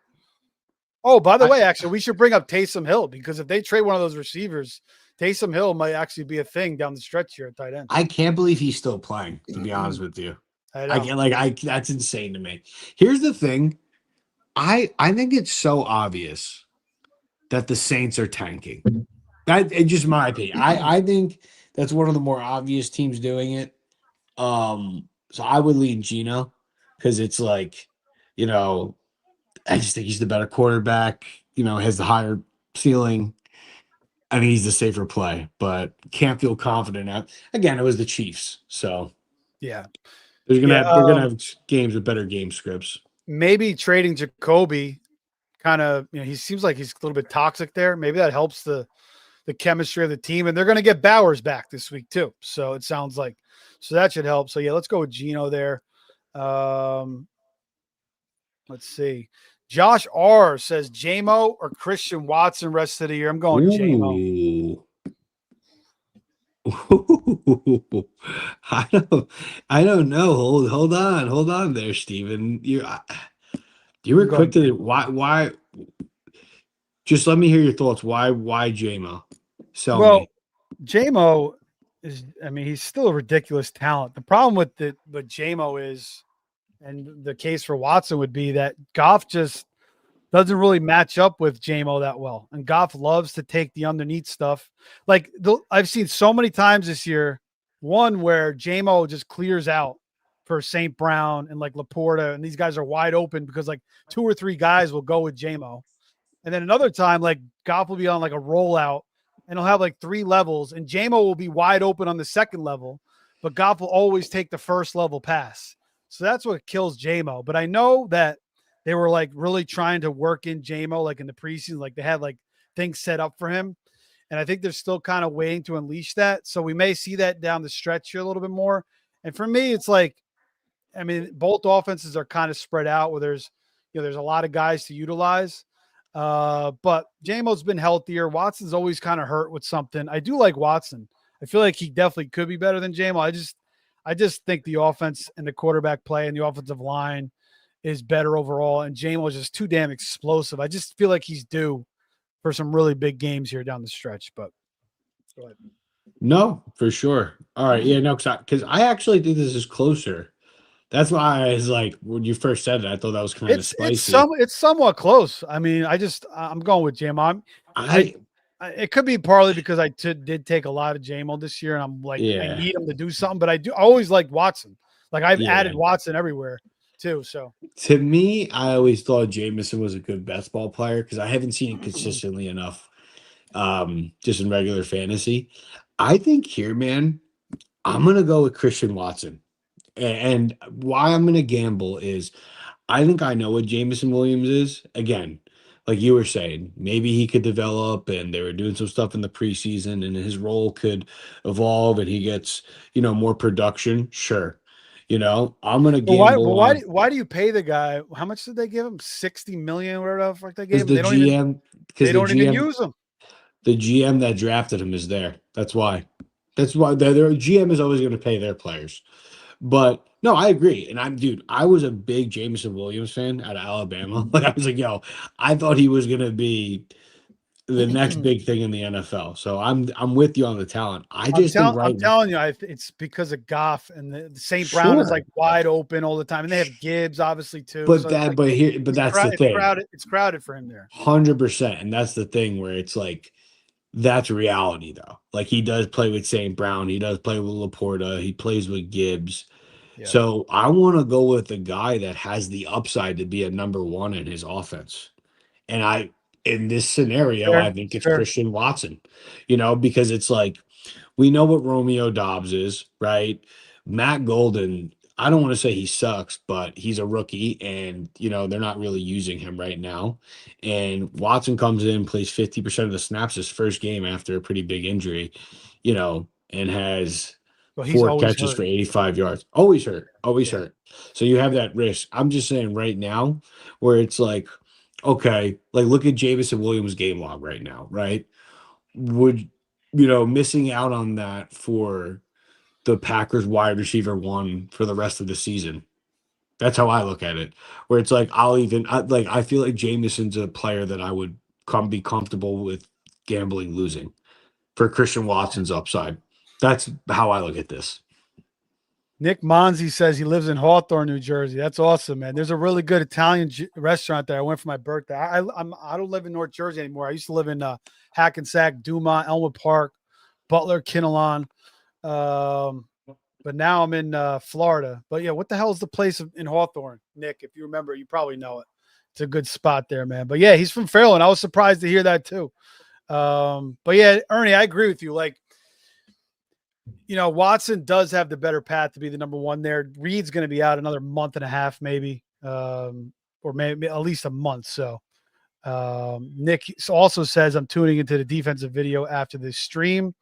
Oh, by the I, way, actually, we should bring up Taysom Hill because if they trade one of those receivers, Taysom Hill might actually be a thing down the stretch here at tight end. I can't believe he's still playing, to be honest with you. I I know. get I that's insane to me. Here's the thing. I think it's so obvious that the Saints are tanking. That it's just my opinion. I think that's one of the more obvious teams doing it. So I would lean Gino because it's like, you know, I just think he's the better quarterback, has the higher ceiling. I think he's the safer play, but can't feel confident out. Again, it was the Chiefs, so Yeah. they're Yeah. gonna have games with better game scripts. Maybe trading Jacoby kind of, he seems like he's a little bit toxic there. Maybe that helps the chemistry of the team. And they're going to get Bowers back this week too. So it sounds like, so that should help. So yeah, let's go with Gino there. Let's see. Josh R says JMO or Christian Watson rest of the year. I'm going JMO. Ooh. I don't know. Hold on there, Steven. You were I'm quick going to JMO. why just let me hear your thoughts. Why JMO? Sell Well, me. JMO is, he's still a ridiculous talent. The problem with JMO is, and the case for Watson would be that Goff just doesn't really match up with JMO that well. And Goff loves to take the underneath stuff. Like I've seen so many times this year, one where JMO just clears out for St. Brown and like Laporta, and these guys are wide open because like 2 or 3 guys will go with JMO. And then another time, like Goff will be on like a rollout and he'll have like 3 levels, and JMO will be wide open on the second level, but Goff will always take the first level pass. So that's what kills JMO. But I know that they were like really trying to work in JMO like in the preseason, like they had like things set up for him. And I think they're still kind of waiting to unleash that. So we may see that down the stretch here a little bit more. And for me, it's like, both offenses are kind of spread out where there's a lot of guys to utilize. But JMO's been healthier. Watson's always kind of hurt with something. I do like Watson. I feel like he definitely could be better than JMO. I just think the offense and the quarterback play and the offensive line is better overall. And JMO is just too damn explosive. I just feel like he's due for some really big games here down the stretch. But go ahead. No, for sure. All right, yeah, no, because I actually think this is closer. That's why I was like, when you first said it, I thought that was kind of spicy. It's somewhat close. I'm going with JMO. I It could be partly because I did take a lot of JMO this year, and I'm like, I Yeah, need him to do something. But I always like Watson. Like I've yeah. added Watson everywhere too. So To me, I always thought Jameson was a good best ball player because I haven't seen it consistently enough, just in regular fantasy. I think here, man, I'm gonna go with Christian Watson, and why I'm gonna gamble is I think I know what Jameson Williams is. Again, like you were saying, maybe he could develop, and they were doing some stuff in the preseason, and his role could evolve, and he gets more production. Sure, I'm gonna But why? gamble But on why do you pay the guy? How much did they give him? 60 million, whatever the fuck they gave because him. the GM because They the don't even GM use him. the GM that drafted him is there. That's why. That's why their GM is always going to pay their players. But no, I agree. And dude, I was a big Jameson Williams fan out of Alabama. Like I was like, yo, I thought he was going to be the next big thing in the NFL. So I'm with you on the talent. I just think I'm right, telling you, it's because of Goff and the St. Brown is sure, like wide open all the time, and they have Gibbs obviously too. but So it's like that's the thing, it's crowded for him there. 100%, and that's the thing where it's like that's reality though. Like he does play with St. Brown, he does play with Laporta, he plays with Gibbs. Yeah, So I want to go with a guy that has the upside to be a number one in his offense. And in this scenario, I think it's it's fair. Christian Watson, because it's like we know what Romeo Dobbs is, right? Matt Golden, I don't want to say he sucks, but he's a rookie and, they're not really using him right now. And Watson comes in, plays 50% of the snaps his first game after a pretty big injury, and has Well, he's 4 always catches hurt. for 85 yards. Always hurt, always Yeah. hurt. So you have that risk. I'm just saying right now where it's like, okay, like look at Jamison Williams' game log right now, right? Would, missing out on that for the Packers wide receiver one for the rest of the season. That's how I look at it. Where it's like I feel like Jameson's a player that I would be comfortable with gambling losing for Christian Watson's upside. That's how I look at this. Nick Monzi says he lives in Hawthorne, New Jersey. That's awesome, man. There's a really good Italian restaurant there. I went for my birthday. I don't live in North Jersey anymore. I used to live in Hackensack, Dumont, Elmwood Park, Butler, Kinnelon. But now I'm in Florida. But yeah, what the hell is the place in Hawthorne, Nick? If you remember, you probably know it. It's a good spot there, man. But yeah, he's from Fairland. I was surprised to hear that too. But yeah, Ernie, I agree with you. Like, Watson does have the better path to be the number one there. Reed's going to be out another month and a half, maybe, or maybe at least a month. So Nick also says, I'm tuning into the defensive video after this stream.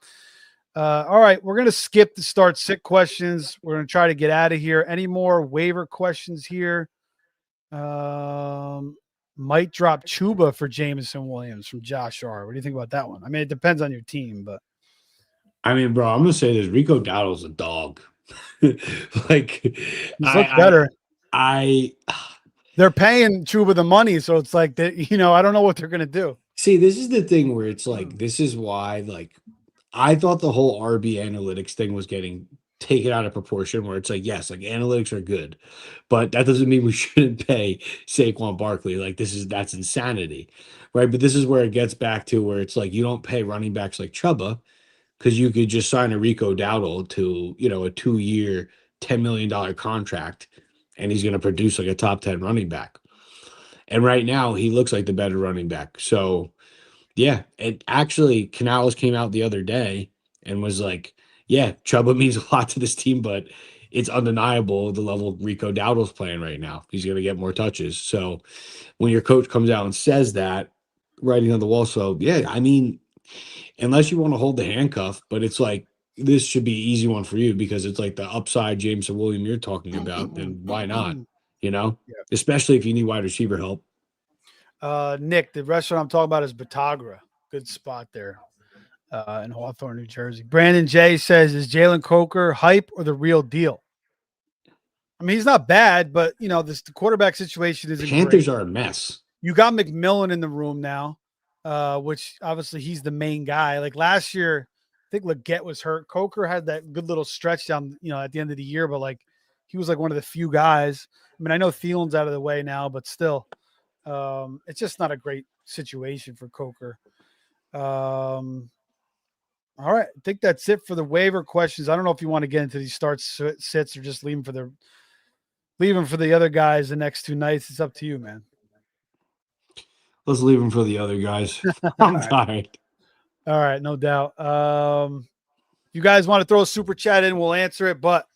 All right, we're going to skip the start sit questions. We're going to try to get out of here. Any more waiver questions here? Might drop Chuba for Jamison Williams from Josh R. What do you think about that one? I mean, it depends on your team, but. I mean, bro, I'm gonna say this: Rico Dowdle's a dog. Like, He's looked better. They're paying Chuba the money, so it's like that. I don't know what they're gonna do. See, this is the thing where it's like, this is why, like, I thought the whole RB analytics thing was getting taken out of proportion. Where it's like, yes, like analytics are good, but that doesn't mean we shouldn't pay Saquon Barkley. Like, that's insanity, right? But this is where it gets back to where it's like you don't pay running backs like Chuba, because you could just sign a Rico Dowdle to, a 2-year, $10 million contract, and he's going to produce like a top 10 running back. And right now, he looks like the better running back. So, yeah, and actually, Canales came out the other day and was like, yeah, Chuba means a lot to this team, but it's undeniable the level Rico Dowdle's playing right now. He's going to get more touches. So when your coach comes out and says that, writing on the wall, so yeah, I mean, unless you want to hold the handcuff, but it's like this should be an easy one for you because it's like the upside Jameson Williams you're talking about, then why not? Yeah. Especially if you need wide receiver help. Nick, the restaurant I'm talking about is Batagra. Good spot there in Hawthorne, New Jersey. Brandon J says, is Jalen Coker hype or the real deal? I mean, he's not bad, but the quarterback situation isn't Panthers great. Are a mess. You got McMillan in the room now, which obviously he's the main guy. Like last year, I think Leggett was hurt. Coker had that good little stretch down, at the end of the year, but like he was like one of the few guys. I mean, I know Thielen's out of the way now, but still, it's just not a great situation for Coker. All right, I think that's it for the waiver questions. I don't know if you want to get into these starts sits or just leave them for the other guys the next 2 nights. It's up to you, man. Let's leave them for the other guys. I'm tired. All right, no doubt. You guys want to throw a super chat in, we'll answer it. But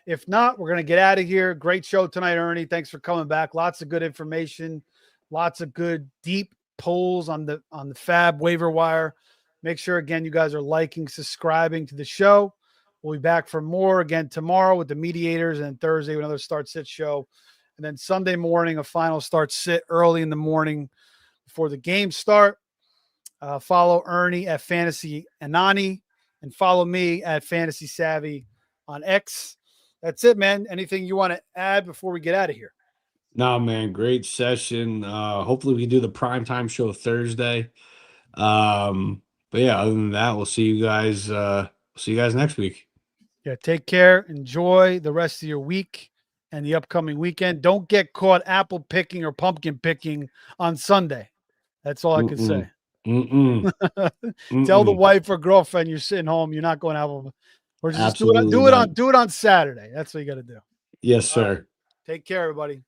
if not, we're going to get out of here. Great show tonight, Ernie. Thanks for coming back. Lots of good information. Lots of good deep polls on the FAAB waiver wire. Make sure, again, you guys are liking, subscribing to the show. We'll be back for more again tomorrow with the mediators, and Thursday with another start sit show. And then Sunday morning, a final start sit early in the morning before the games start. Follow Ernie at Fantasy Anani and follow me at Fantasy Savvy on X. That's it, man. Anything you want to add before we get out of here? No, man. Great session. Hopefully we can do the primetime show Thursday. But yeah, other than that, we'll see you guys. See you guys next week. Yeah, take care. Enjoy the rest of your week and the upcoming weekend. Don't get caught apple picking or pumpkin picking on Sunday. That's all I can say. Tell the wife or girlfriend you're sitting home, you're not going out. Or just do it on Saturday. That's what you got to do. Yes, sir. Right. Take care, everybody.